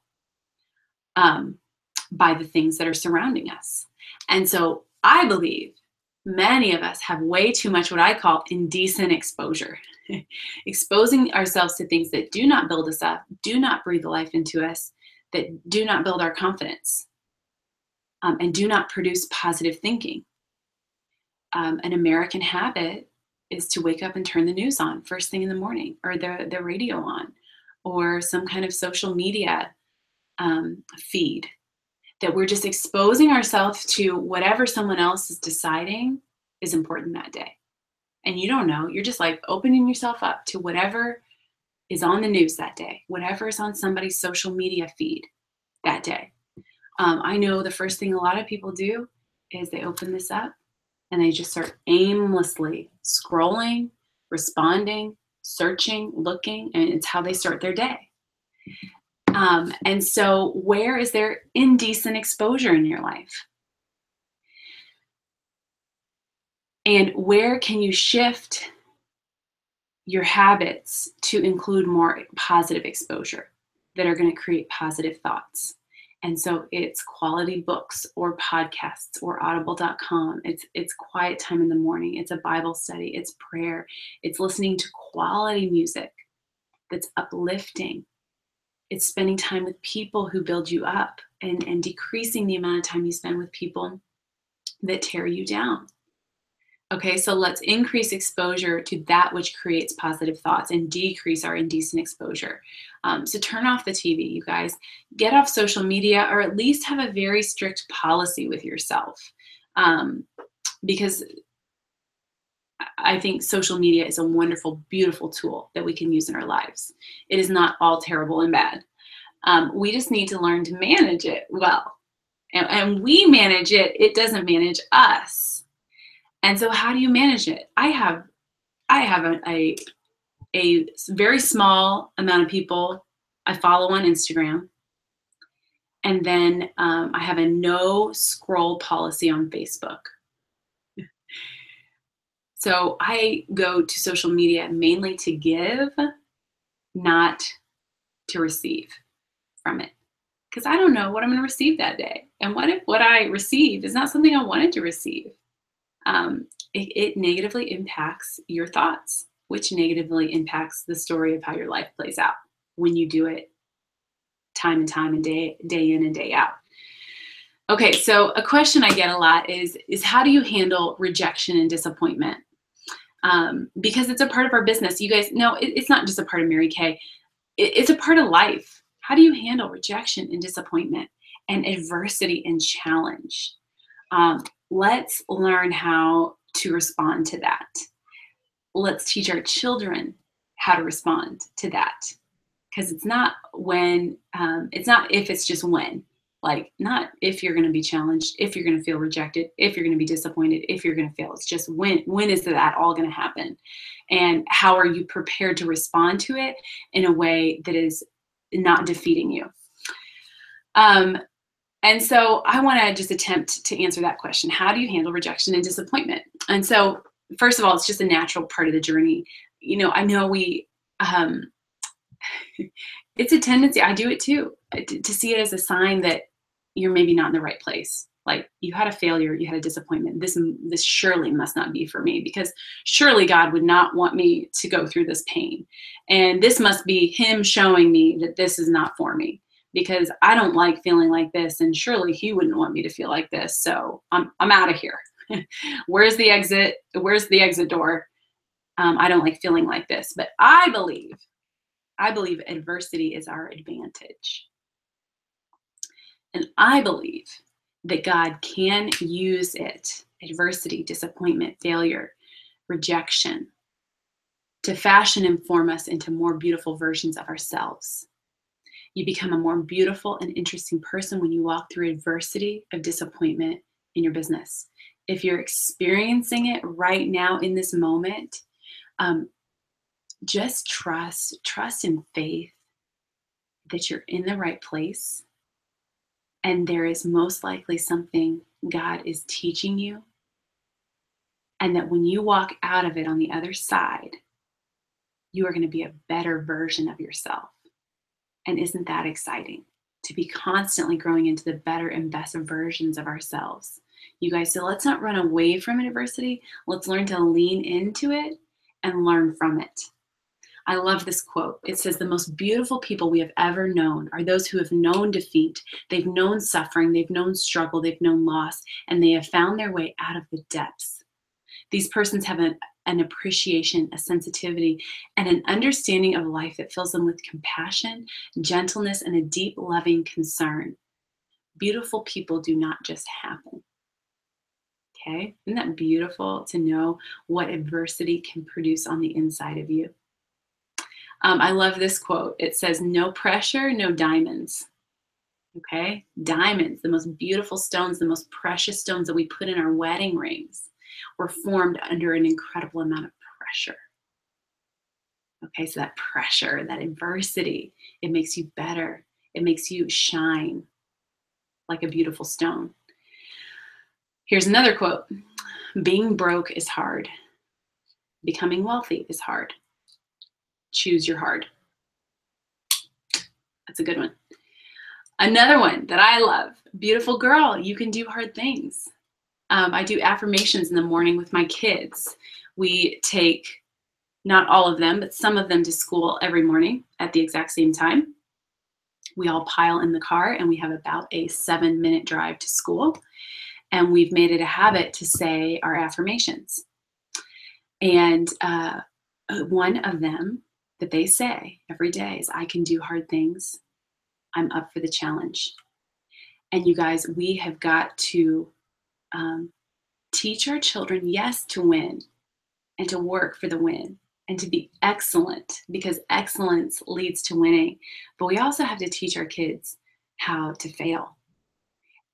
by the things that are surrounding us. And so I believe many of us have way too much what I call indecent exposure, exposing ourselves to things that do not build us up, do not breathe life into us, that do not build our confidence, and do not produce positive thinking. An American habit is to wake up and turn the news on first thing in the morning, or the radio on, or some kind of social media feed, that we're just exposing ourselves to whatever someone else is deciding is important that day. And you don't know, you're just like opening yourself up to whatever is on the news that day, whatever is on somebody's social media feed that day. I know the first thing a lot of people do is they open this up and they just start aimlessly scrolling, responding, searching, looking, and it's how they start their day. And so where is there indecent exposure in your life? And where can you shift your habits to include more positive exposure that are going to create positive thoughts? And so it's quality books or podcasts or audible.com. It's quiet time in the morning. It's a Bible study. It's prayer. It's listening to quality music that's uplifting. It's spending time with people who build you up and decreasing the amount of time you spend with people that tear you down. Okay, so let's increase exposure to that which creates positive thoughts and decrease our indecent exposure. So turn off the TV, you guys. Get off social media, or at least have a very strict policy with yourself. Because I think social media is a wonderful, beautiful tool that we can use in our lives. It is not all terrible and bad. We just need to learn to manage it well. And we manage it, it doesn't manage us. And so how do you manage it? I have a very small amount of people I follow on Instagram. And then I have a no scroll policy on Facebook. So I go to social media mainly to give, not to receive from it. Because I don't know what I'm going to receive that day. And what if what I receive is not something I wanted to receive? It negatively impacts your thoughts, which negatively impacts the story of how your life plays out when you do it time and time and day in and day out. Okay, so a question I get a lot is how do you handle rejection and disappointment? Because it's a part of our business. You guys know it's not just a part of Mary Kay. It's a part of life. How do you handle rejection and disappointment and adversity and challenge? Let's learn how to respond to that. Let's teach our children how to respond to that. Because it's not when, it's not if, it's just when. Like, not if you're going to be challenged, if you're going to feel rejected, if you're going to be disappointed, if you're going to fail. It's just when is that all going to happen? And how are you prepared to respond to it in a way that is not defeating you? And so I want to just attempt to answer that question. How do you handle rejection and disappointment? And so, first of all, it's just a natural part of the journey. You know, I know it's a tendency, I do it too, to see it as a sign that you're maybe not in the right place. Like, you had a failure, you had a disappointment. This surely must not be for me, because surely God would not want me to go through this pain. And this must be Him showing me that this is not for me, because I don't like feeling like this, and surely He wouldn't want me to feel like this. So I'm out of here. Where's the exit? Where's the exit door? I don't like feeling like this. But I believe adversity is our advantage. And I believe that God can use it, adversity, disappointment, failure, rejection, to fashion and form us into more beautiful versions of ourselves. You become a more beautiful and interesting person when you walk through adversity of disappointment in your business. If you're experiencing it right now in this moment, just trust and faith that you're in the right place, and there is most likely something God is teaching you, and that when you walk out of it on the other side, you are going to be a better version of yourself. And isn't that exciting? To be constantly growing into the better and best versions of ourselves. You guys, so let's not run away from adversity. Let's learn to lean into it and learn from it. I love this quote. It says, the most beautiful people we have ever known are those who have known defeat. They've known suffering. They've known struggle. They've known loss. And they have found their way out of the depths. These persons have an appreciation, a sensitivity, and an understanding of life that fills them with compassion, gentleness, and a deep, loving concern. Beautiful people do not just happen. Okay? Isn't that beautiful to know what adversity can produce on the inside of you? I love this quote. It says, no pressure, no diamonds. Okay? Diamonds, the most beautiful stones, the most precious stones that we put in our wedding rings, were formed under an incredible amount of pressure. Okay, so that pressure, that adversity, it makes you better. It makes you shine like a beautiful stone. Here's another quote. Being broke is hard. Becoming wealthy is hard. Choose your hard. That's a good one. Another one that I love. Beautiful girl, you can do hard things. I do affirmations in the morning with my kids. We take not all of them, but some of them to school every morning at the exact same time. We all pile in the car and we have about a 7-minute drive to school. And we've made it a habit to say our affirmations. And one of them that they say every day is, I can do hard things. I'm up for the challenge. And you guys, we have got to teach our children, yes, to win and to work for the win and to be excellent, because excellence leads to winning. But we also have to teach our kids how to fail,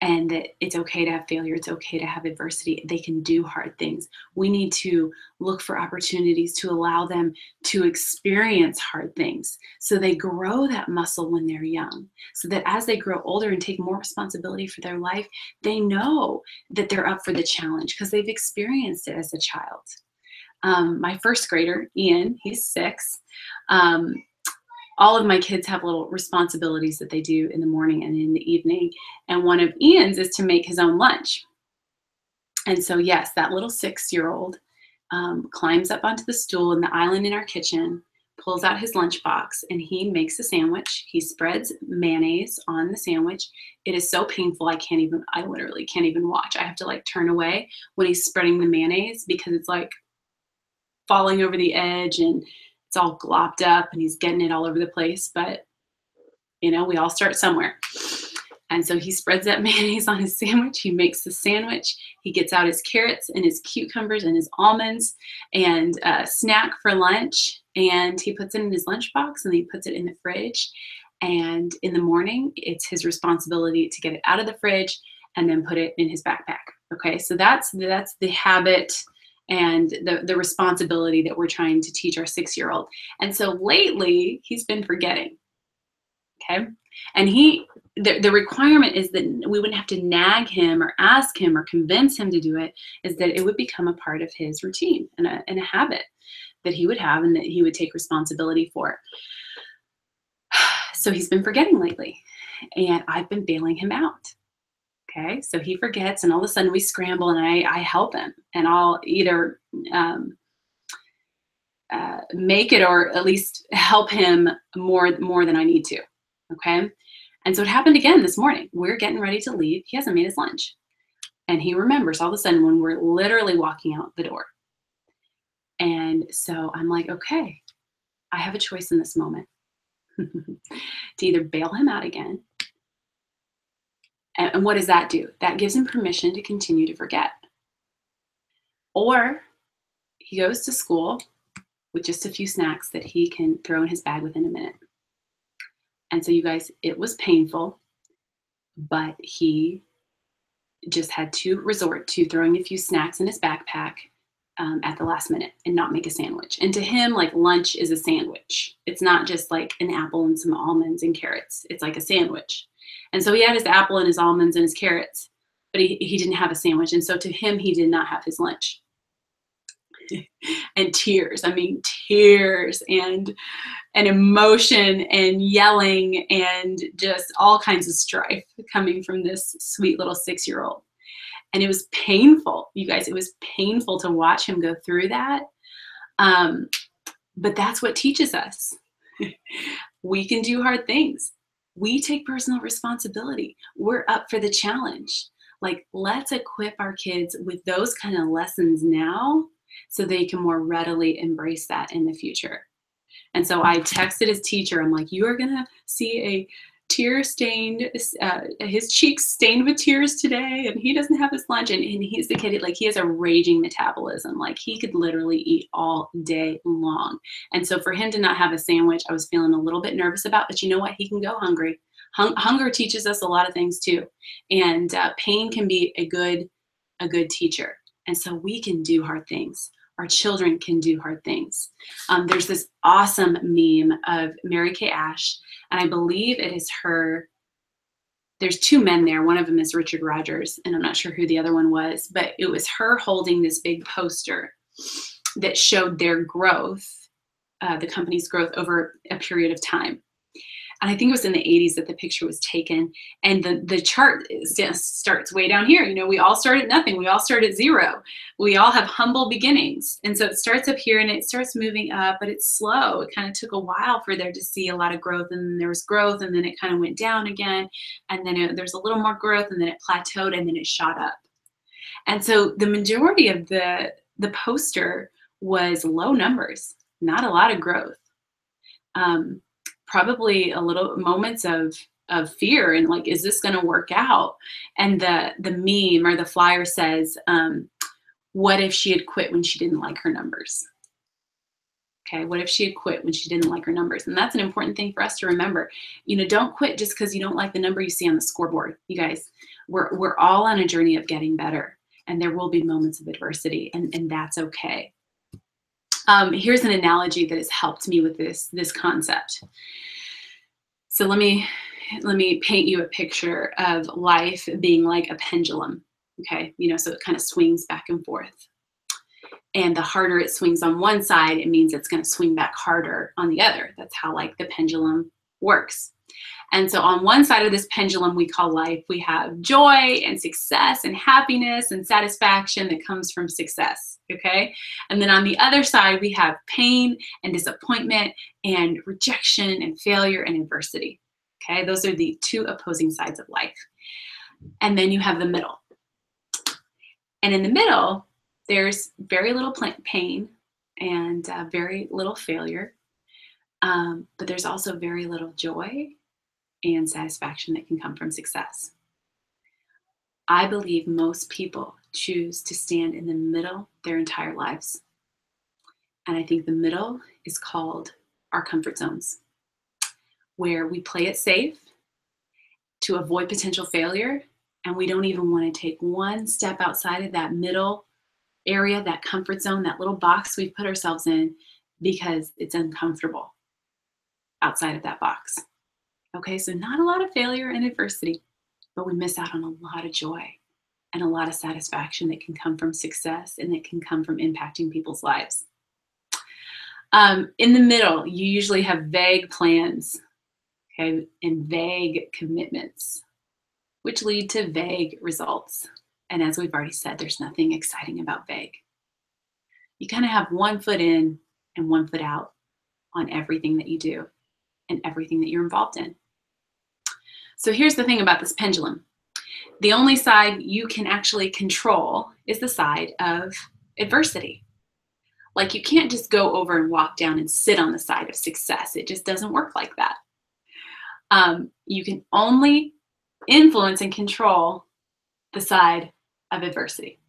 and that it's okay to have failure. It's okay to have adversity. They can do hard things. We need to look for opportunities to allow them to experience hard things so they grow that muscle when they're young, so that as they grow older and take more responsibility for their life, they know that they're up for the challenge because they've experienced it as a child. My first grader, Ian, he's 6. All of my kids have little responsibilities that they do in the morning and in the evening. And one of Ian's is to make his own lunch. And so, yes, that little 6-year-old climbs up onto the stool in the island in our kitchen, pulls out his lunchbox, and he makes a sandwich. He spreads mayonnaise on the sandwich. It is so painful. I literally can't even watch. I have to turn away when he's spreading the mayonnaise because it's falling over the edge and it's all glopped up and he's getting it all over the place. But, we all start somewhere. And so he spreads that mayonnaise on his sandwich. He makes the sandwich. He gets out his carrots and his cucumbers and his almonds and a snack for lunch. And he puts it in his lunchbox and he puts it in the fridge. And in the morning, it's his responsibility to get it out of the fridge and then put it in his backpack. Okay, so that's the habit and the responsibility that we're trying to teach our 6-year-old. And so lately, he's been forgetting. Okay, and the requirement is that we wouldn't have to nag him or ask him or convince him to do it, is that it would become a part of his routine and a habit that he would have and that he would take responsibility for. So he's been forgetting lately, and I've been bailing him out. Okay, so he forgets, and all of a sudden we scramble, and I help him, and I'll either make it or at least help him more than I need to. Okay, and so it happened again this morning. We're getting ready to leave. He hasn't made his lunch, and he remembers all of a sudden when we're literally walking out the door. And so I'm like, okay, I have a choice in this moment to either bail him out again. And what does that do? That gives him permission to continue to forget. Or he goes to school with just a few snacks that he can throw in his bag within a minute. And so you guys, it was painful, but he just had to resort to throwing a few snacks in his backpack at the last minute and not make a sandwich. And to him, like lunch is a sandwich. It's not just like an apple and some almonds and carrots. It's like a sandwich. And so he had his apple and his almonds and his carrots, but he didn't have a sandwich. And so to him, he did not have his lunch. And tears, I mean, tears and emotion and yelling and just all kinds of strife coming from this sweet little 6-year-old. And it was painful, you guys. It was painful to watch him go through that. But that's what teaches us. We can do hard things. We take personal responsibility. We're up for the challenge. Like, let's equip our kids with those kind of lessons now so they can more readily embrace that in the future. And so I texted his teacher. I'm like, you are going to see a tear-stained, his cheeks stained with tears today, and he doesn't have his lunch. And he's the kid, like, he has a raging metabolism. Like, he could literally eat all day long. And so for him to not have a sandwich, I was feeling a little bit nervous about, but you know what? He can go hungry. Hunger teaches us a lot of things too. And pain can be a good teacher. And so we can do hard things. Our children can do hard things. There's this awesome meme of Mary Kay Ash, and I believe it is her. There's two men there. One of them is Richard Rogers, and I'm not sure who the other one was, but it was her holding this big poster that showed their growth, the company's growth over a period of time. And I think it was in the 80s that the picture was taken. And the chart starts way down here. You know, we all start at nothing. We all start at zero. We all have humble beginnings. And so it starts up here and it starts moving up, but it's slow. It kind of took a while for there to see a lot of growth. And then there was growth, and then it kind of went down again. And then there's a little more growth, and then it plateaued, and then it shot up. And so the majority of the poster was low numbers, not a lot of growth. Probably a little moments of fear and like, is this going to work out? And the meme or the flyer says, what if she had quit when she didn't like her numbers? Okay, what if she had quit when she didn't like her numbers? And that's an important thing for us to remember. You know, don't quit just because you don't like the number you see on the scoreboard. You guys, we're all on a journey of getting better, and there will be moments of adversity, and that's okay. Here's an analogy that has helped me with this concept. So let me paint you a picture of life being like a pendulum. Okay, you know, so it kind of swings back and forth. And the harder it swings on one side, it means it's going to swing back harder on the other. That's how like the pendulum works. And so on one side of this pendulum we call life, we have joy and success and happiness and satisfaction that comes from success, okay? And then on the other side, we have pain and disappointment and rejection and failure and adversity, okay? Those are the two opposing sides of life. And then you have the middle. And in the middle, there's very little pain and very little failure, but there's also very little joy and satisfaction that can come from success. I believe most people choose to stand in the middle their entire lives. And I think the middle is called our comfort zones, where we play it safe to avoid potential failure, and we don't even want to take one step outside of that middle area, that comfort zone, that little box we've put ourselves in, because it's uncomfortable outside of that box. Okay, so not a lot of failure and adversity, but we miss out on a lot of joy and a lot of satisfaction that can come from success and that can come from impacting people's lives. In the middle, you usually have vague plans, okay, and vague commitments, which lead to vague results. And as we've already said, there's nothing exciting about vague. You kind of have one foot in and one foot out on everything that you do and everything that you're involved in. So here's the thing about this pendulum. The only side you can actually control is the side of adversity. Like, you can't just go over and walk down and sit on the side of success. It just doesn't work like that. You can only influence and control the side of adversity.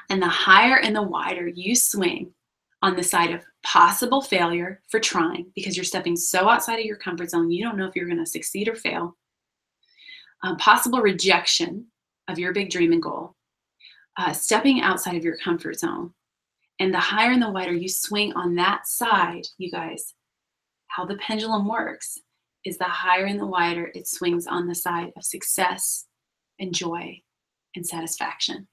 And the higher and the wider you swing on the side of possible failure for trying, because you're stepping so outside of your comfort zone, you don't know if you're going to succeed or fail. Possible rejection of your big dream and goal. stepping outside of your comfort zone. And the higher and the wider you swing on that side, you guys, how the pendulum works is the higher and the wider it swings on the side of success and joy and satisfaction.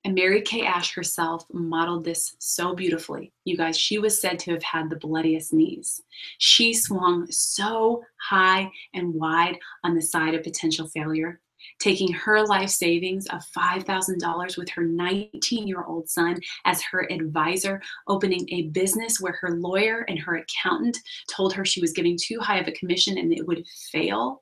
And Mary Kay Ash herself modeled this so beautifully. You guys, she was said to have had the bloodiest knees. She swung so high and wide on the side of potential failure, taking her life savings of $5,000 with her 19-year-old son as her advisor, opening a business where her lawyer and her accountant told her she was giving too high of a commission and it would fail,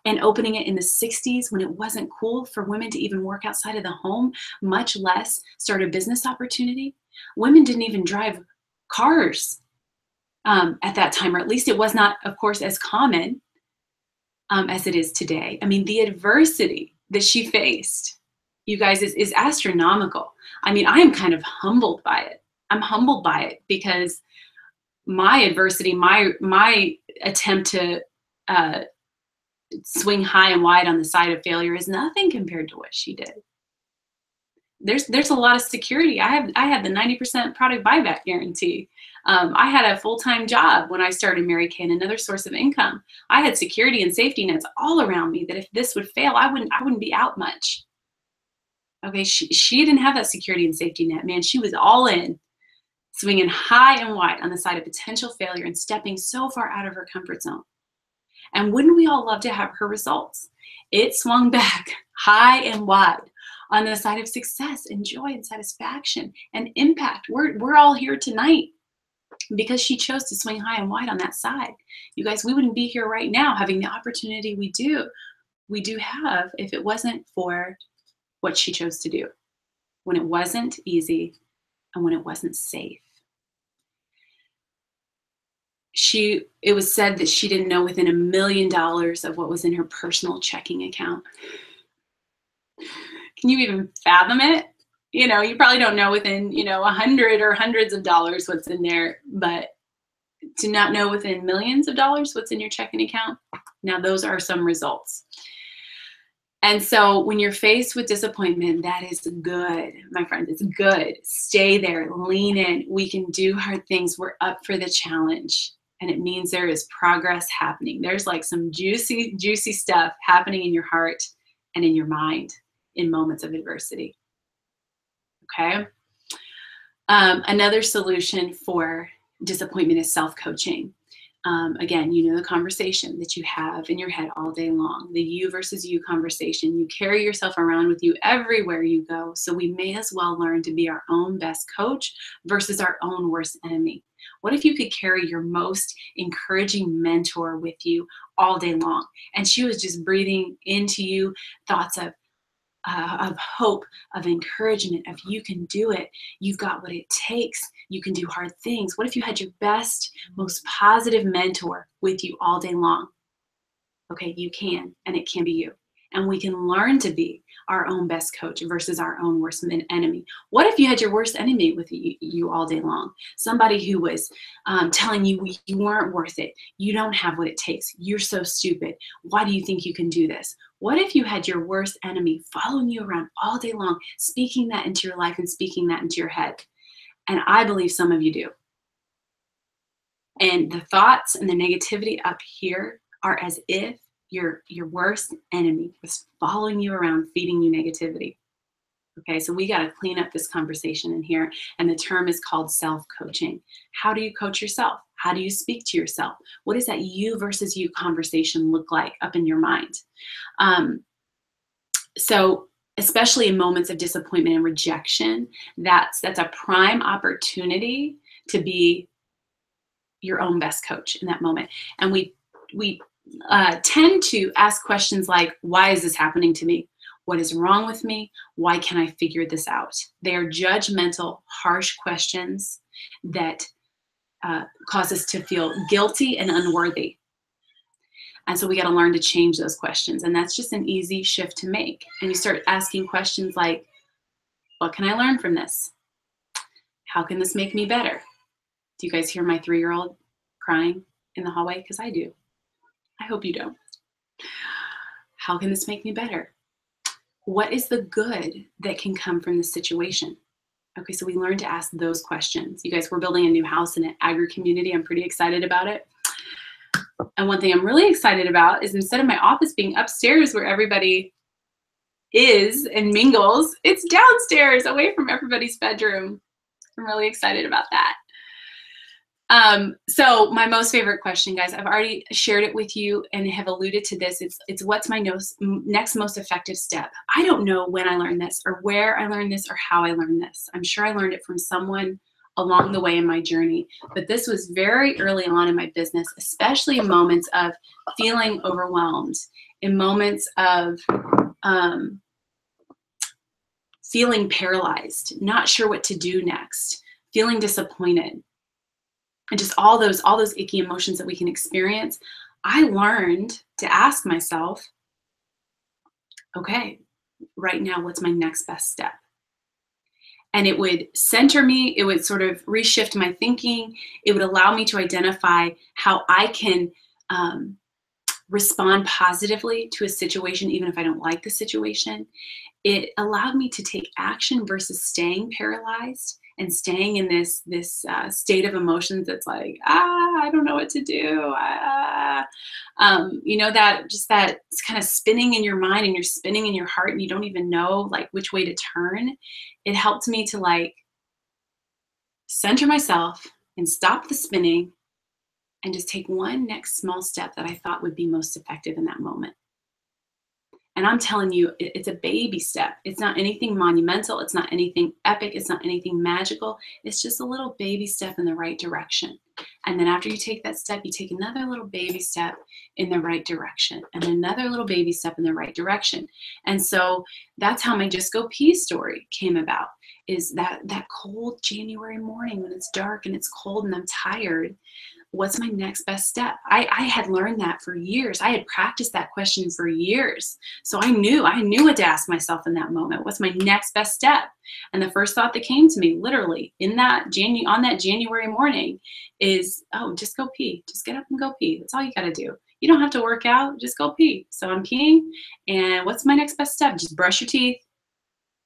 and opening it in the 60s when it wasn't cool for women to even work outside of the home, much less start a business opportunity. Women didn't even drive cars at that time, or at least it was not, of course, as common as it is today. I mean, the adversity that she faced, you guys, is astronomical. I mean, I am kind of humbled by it. I'm humbled by it because my adversity, my attempt to swing high and wide on the side of failure is nothing compared to what she did. There's a lot of security. I had the 90% product buyback guarantee. I had a full-time job when I started Mary Kay, and another source of income. I had security and safety nets all around me that if this would fail, I wouldn't be out much. Okay, she didn't have that security and safety net, man. She was all in, swinging high and wide on the side of potential failure and stepping so far out of her comfort zone. And wouldn't we all love to have her results? It swung back high and wide on the side of success and joy and satisfaction and impact. We're all here tonight because she chose to swing high and wide on that side. You guys, we wouldn't be here right now having the opportunity we do have if it wasn't for what she chose to do, when it wasn't easy and when it wasn't safe. It was said that she didn't know within $1 million of what was in her personal checking account. Can you even fathom it? You know, you probably don't know within, 100 or hundreds of dollars what's in there, but to not know within millions of dollars what's in your checking account, now those are some results. And so when you're faced with disappointment, that is good, my friend. It's good. Stay there, lean in. We can do hard things. We're up for the challenge. And it means there is progress happening. There's like some juicy, juicy stuff happening in your heart and in your mind in moments of adversity. Okay. Another solution for disappointment is self-coaching. Again, you know the conversation that you have in your head all day long, the you versus you conversation. You carry yourself around with you everywhere you go. So we may as well learn to be our own best coach versus our own worst enemy. What if you could carry your most encouraging mentor with you all day long? And she was just breathing into you thoughts of hope, of encouragement, of you can do it. You've got what it takes. You can do hard things. What if you had your best, most positive mentor with you all day long? Okay, you can, and it can be you. And we can learn to be our own best coach versus our own worst enemy. What if you had your worst enemy with you all day long? Somebody who was telling you you weren't worth it. You don't have what it takes. You're so stupid. Why do you think you can do this? What if you had your worst enemy following you around all day long, speaking that into your life and speaking that into your head? And I believe some of you do. And the thoughts and the negativity up here are as if your worst enemy was following you around, feeding you negativity. Okay, so we got to clean up this conversation in here. And the term is called self-coaching. How do you coach yourself? How do you speak to yourself? What does that you versus you conversation look like up in your mind? So especially in moments of disappointment and rejection, that's a prime opportunity to be your own best coach in that moment. And we tend to ask questions like, why is this happening to me? What is wrong with me? Why can't I figure this out? They are judgmental, harsh questions that cause us to feel guilty and unworthy. And so we got to learn to change those questions. And that's just an easy shift to make. And you start asking questions like, what can I learn from this? How can this make me better? Do you guys hear my 3-year-old crying in the hallway? Because I do. I hope you don't. How can this make me better? what is the good that can come from the situation? Okay, so we learned to ask those questions. You guys, we're building a new house in an agri community. I'm pretty excited about it. And one thing I'm really excited about is instead of my office being upstairs where everybody is and mingles, it's downstairs away from everybody's bedroom. I'm really excited about that. So my most favorite question, guys, I've already shared it with you and have alluded to this. It's what's my next most effective step? I don't know when I learned this or where I learned this or how I learned this. I'm sure I learned it from someone along the way in my journey, but this was very early on in my business, especially in moments of feeling overwhelmed, in moments of feeling paralyzed, not sure what to do next, feeling disappointed, and just all those icky emotions that we can experience. I learned to ask myself, okay, right now, what's my next best step? And it would center me, it would sort of reshift my thinking, it would allow me to identify how I can respond positively to a situation, even if I don't like the situation. It allowed me to take action versus staying paralyzed and staying in this state of emotions that's like, I don't know what to do. You know, that it's kind of spinning in your mind and you're spinning in your heart and you don't even know like which way to turn. It helped me to like center myself and stop the spinning and just take one next small step that I thought would be most effective in that moment. And I'm telling you, it's a baby step. It's not anything monumental. It's not anything epic. It's not anything magical. It's just a little baby step in the right direction. And then after you take that step, you take another little baby step in the right direction and another little baby step in the right direction. And so that's how my Just Go Pee story came about, is that cold January morning when it's dark and it's cold and I'm tired. What's my next best step? I had learned that for years. I had practiced that question for years. So I knew what to ask myself in that moment. What's my next best step? And the first thought that came to me literally on that January morning is, oh, just go pee. Just get up and go pee. That's all you got to do. You don't have to work out. Just go pee. So I'm peeing. And what's my next best step? Just brush your teeth.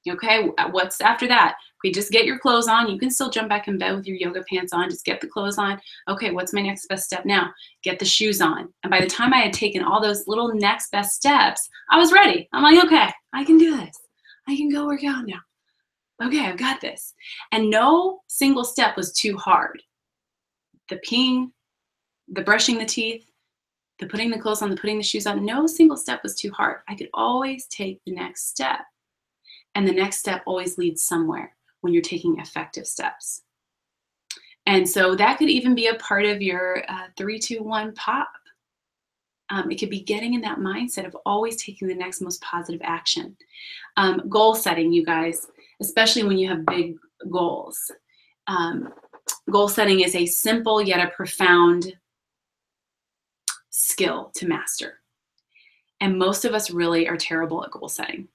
Okay, what's after that? Okay, just get your clothes on. You can still jump back in bed with your yoga pants on. Just get the clothes on. Okay, what's my next best step now? Get the shoes on. And by the time I had taken all those little next best steps, I was ready. I'm like, okay, I can do this. I can go work out now. Okay, I've got this. And no single step was too hard. The peeing, the brushing the teeth, the putting the clothes on, the putting the shoes on, no single step was too hard. I could always take the next step. And the next step always leads somewhere when you're taking effective steps. And so that could even be a part of your 3, 2, 1 pop. It could be getting in that mindset of always taking the next most positive action. Goal setting, you guys, especially when you have big goals. Goal setting is a simple yet a profound skill to master. And most of us really are terrible at goal setting.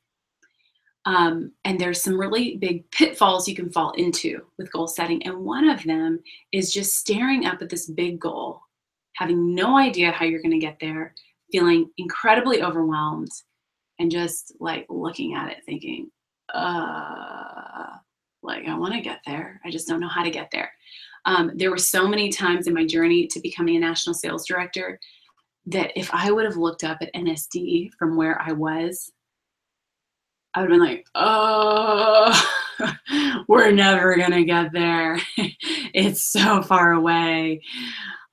And there's some really big pitfalls you can fall into with goal setting. And one of them is just staring up at this big goal, having no idea how you're going to get there, feeling incredibly overwhelmed, and just like looking at it thinking, like I want to get there. I just don't know how to get there. There were so many times in my journey to becoming a national sales director that if I would have looked up at NSD from where I was, I would have been like, oh, we're never going to get there. It's so far away.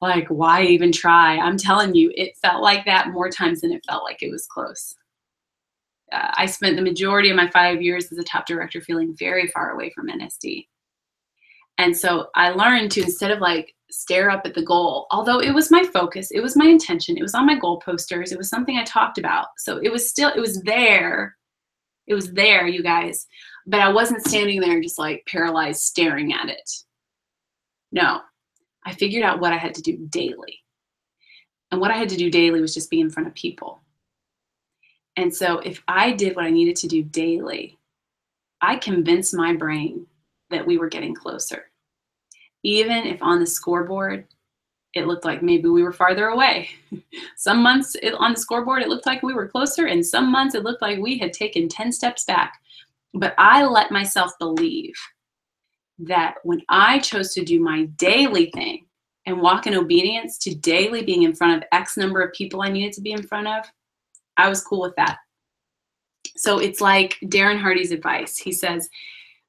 Like, why even try? I'm telling you, it felt like that more times than it felt like it was close. I spent the majority of my 5 years as a top director feeling very far away from NSD. And so I learned to, instead of like stare up at the goal, although it was my focus, it was my intention, it was on my goal posters, it was something I talked about. So it was there. It was there, you guys, but I wasn't standing there just like paralyzed staring at it. No, I figured out what I had to do daily. And what I had to do daily was just be in front of people. And so if I did what I needed to do daily, I convinced my brain that we were getting closer. Even if on the scoreboard, it looked like maybe we were farther away. Some months on the scoreboard, it looked like we were closer, and some months it looked like we had taken 10 steps back. But I let myself believe that when I chose to do my daily thing and walk in obedience to daily being in front of X number of people I needed to be in front of, I was cool with that. So it's like Darren Hardy's advice. He says,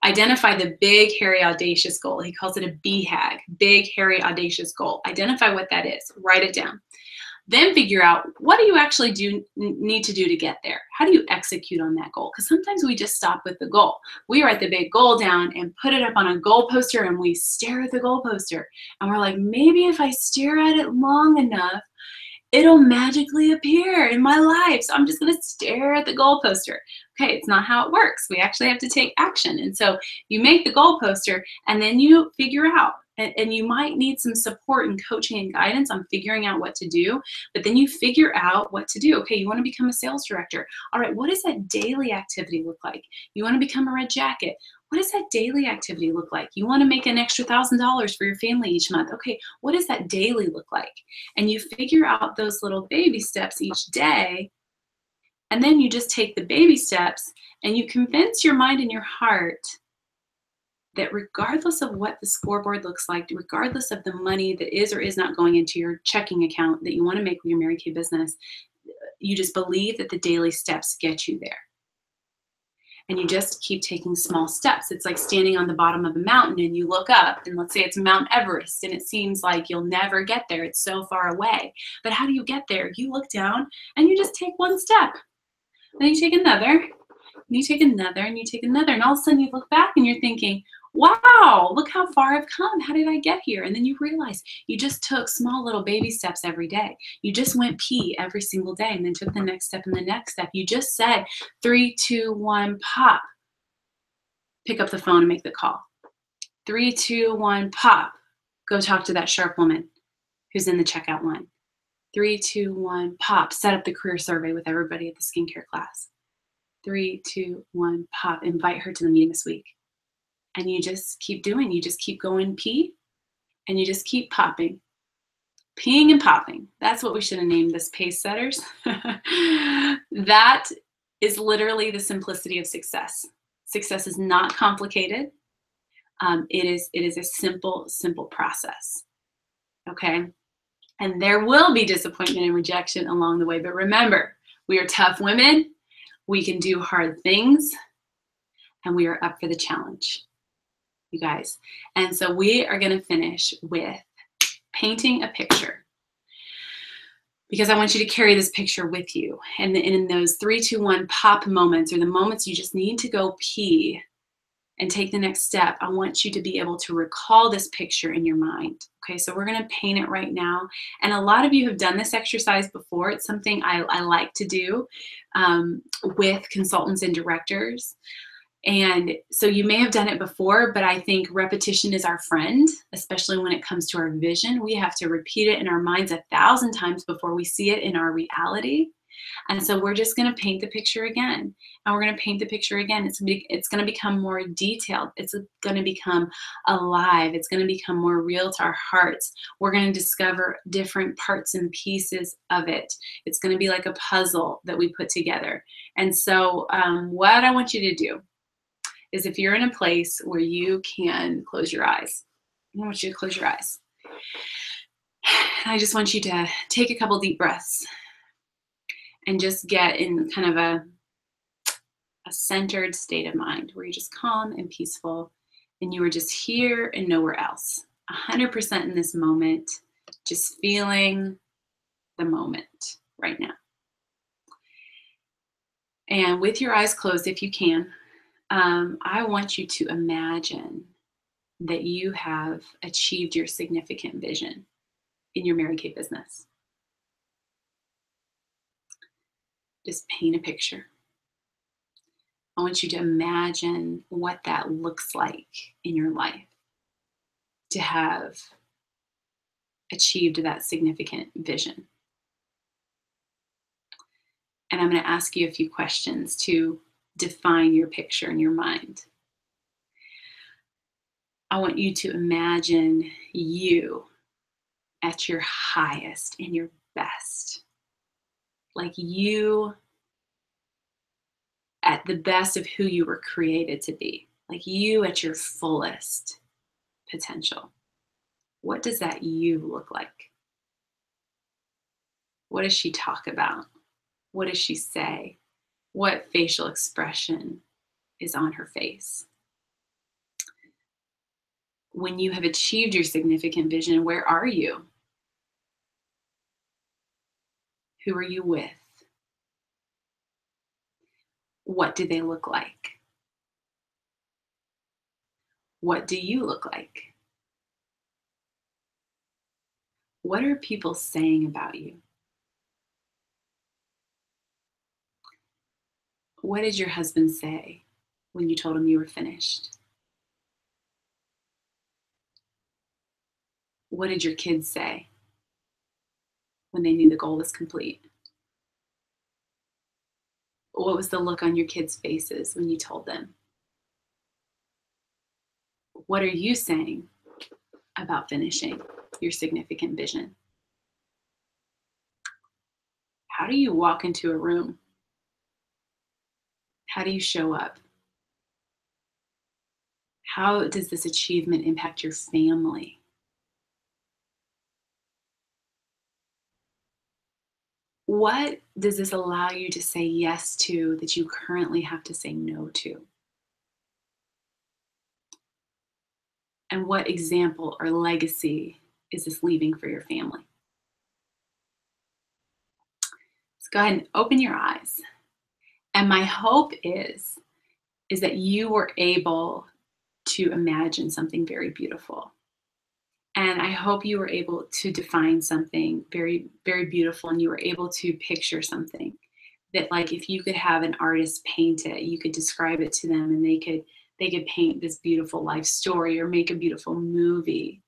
identify the big, hairy, audacious goal. He calls it a BHAG, big, hairy, audacious goal. Identify what that is. Write it down. Then figure out, what do you actually need to do to get there? How do you execute on that goal? Because sometimes we just stop with the goal. We write the big goal down and put it up on a goal poster, and we stare at the goal poster. And we're like, maybe if I stare at it long enough, it'll magically appear in my life. So I'm just going to stare at the goal poster. Okay, it's not how it works. We actually have to take action. And so you make the goal poster, and then you figure out, and you might need some support and coaching and guidance on figuring out what to do, but then you figure out what to do. Okay, you want to become a sales director. All right, what does that daily activity look like? You want to become a red jacket. What does that daily activity look like? You want to make an extra $1,000 for your family each month. Okay, what does that daily look like? And you figure out those little baby steps each day, and then you just take the baby steps and you convince your mind and your heart that regardless of what the scoreboard looks like, regardless of the money that is or is not going into your checking account that you want to make with your Mary Kay business, you just believe that the daily steps get you there. And you just keep taking small steps. It's like standing on the bottom of a mountain and you look up, and let's say it's Mount Everest, and it seems like you'll never get there. It's so far away. But how do you get there? You look down and you just take one step. Then you take another, and you take another, and you take another. And all of a sudden you look back and you're thinking, wow, look how far I've come. How did I get here? And then you realize you just took small little baby steps every day. You just went pee every single day and then took the next step and the next step. You just said 3, 2, 1, pop. Pick up the phone and make the call. 3, 2, 1, pop. Go talk to that sharp woman who's in the checkout line. 3, 2, 1, pop. Set up the career survey with everybody at the skincare class. 3, 2, 1, pop. Invite her to the meeting this week. And you just keep doing, you just keep going pee, and you just keep popping. Peeing and popping. That's what we should have named this, Pacesetters. That is literally the simplicity of success. Success is not complicated. It is a simple process. Okay? And there will be disappointment and rejection along the way. But remember, we are tough women. We can do hard things. And we are up for the challenge, you guys. And so we are going to finish with painting a picture, because I want you to carry this picture with you. And in those 3, 2, 1 pop moments, or the moments you just need to go pee and take the next step, I want you to be able to recall this picture in your mind. Okay, so we're going to paint it right now. And a lot of you have done this exercise before. It's something I like to do with consultants and directors. And so you may have done it before, but I think repetition is our friend, especially when it comes to our vision. We have to repeat it in our minds 1,000 times before we see it in our reality. And so we're just going to paint the picture again, and we're going to paint the picture again. It's going to become more detailed. It's going to become alive. It's going to become more real to our hearts. We're going to discover different parts and pieces of it. It's going to be like a puzzle that we put together. And so what I want you to do is, if you're in a place where you can close your eyes, I want you to close your eyes. I just want you to take a couple deep breaths and just get in kind of a centered state of mind where you're just calm and peaceful, and you are just here and nowhere else. 100% in this moment, just feeling the moment right now. And with your eyes closed, if you can, I want you to imagine that you have achieved your significant vision in your Mary Kay business. Just paint a picture. I want you to imagine what that looks like in your life to have achieved that significant vision. And I'm going to ask you a few questions to define your picture in your mind. I want you to imagine you at your highest and your best. Like you at the best of who you were created to be. Like you at your fullest potential. What does that you look like? What does she talk about? What does she say? What facial expression is on her face? When you have achieved your significant vision, where are you? Who are you with? What do they look like? What do you look like? What are people saying about you? What did your husband say when you told him you were finished? What did your kids say when they knew the goal was complete? What was the look on your kids' faces when you told them? What are you saying about finishing your significant vision? How do you walk into a room? How do you show up? How does this achievement impact your family? What does this allow you to say yes to that you currently have to say no to? And what example or legacy is this leaving for your family? So go ahead and open your eyes. And my hope is that you were able to imagine something very beautiful. And I hope you were able to define something very, very beautiful, and you were able to picture something that, like, if you could have an artist paint it, you could describe it to them and they could paint this beautiful life story or make a beautiful movie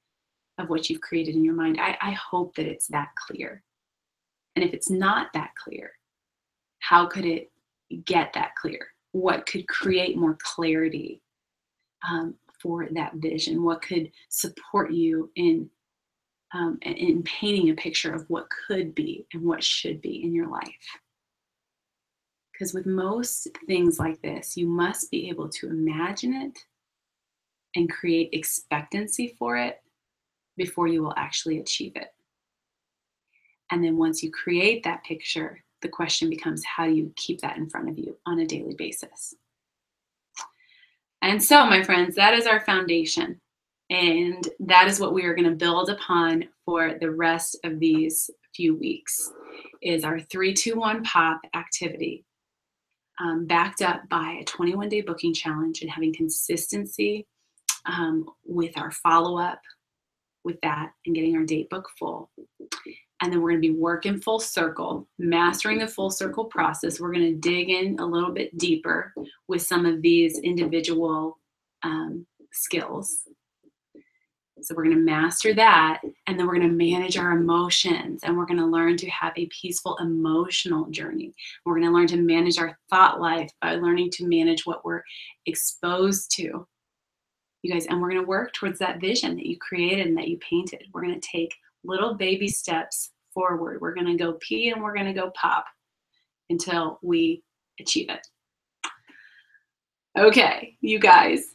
of what you've created in your mind. I hope that it's that clear. And if it's not that clear, how could it get that clear? What could create more clarity for that vision? What could support you in painting a picture of what could be and what should be in your life? Because with most things like this, you must be able to imagine it and create expectancy for it before you will actually achieve it. And then once you create that picture, the question becomes, how do you keep that in front of you on a daily basis? And so, my friends, that is our foundation. And that is what we are going to build upon for the rest of these few weeks, is our 3-2-1 pop activity, backed up by a 21-day booking challenge and having consistency with our follow-up with that and getting our date book full. And then we're going to be working full circle, mastering the full circle process. We're going to dig in a little bit deeper with some of these individual skills. So we're going to master that, and then we're going to manage our emotions, and we're going to learn to have a peaceful emotional journey. We're going to learn to manage our thought life by learning to manage what we're exposed to, you guys. And we're going to work towards that vision that you created and that you painted. We're going to take little baby steps forward. We're going to go pee and we're going to go pop until we achieve it. Okay, you guys,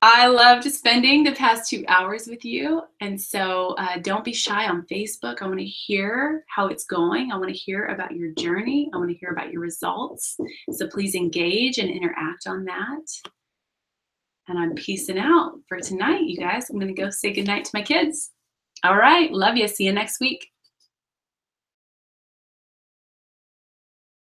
I loved spending the past 2 hours with you. And so don't be shy on Facebook. I want to hear how it's going. I want to hear about your journey. I want to hear about your results. So please engage and interact on that. And I'm peacing out for tonight, you guys. I'm going to go say goodnight to my kids. All right. Love you. See you next week.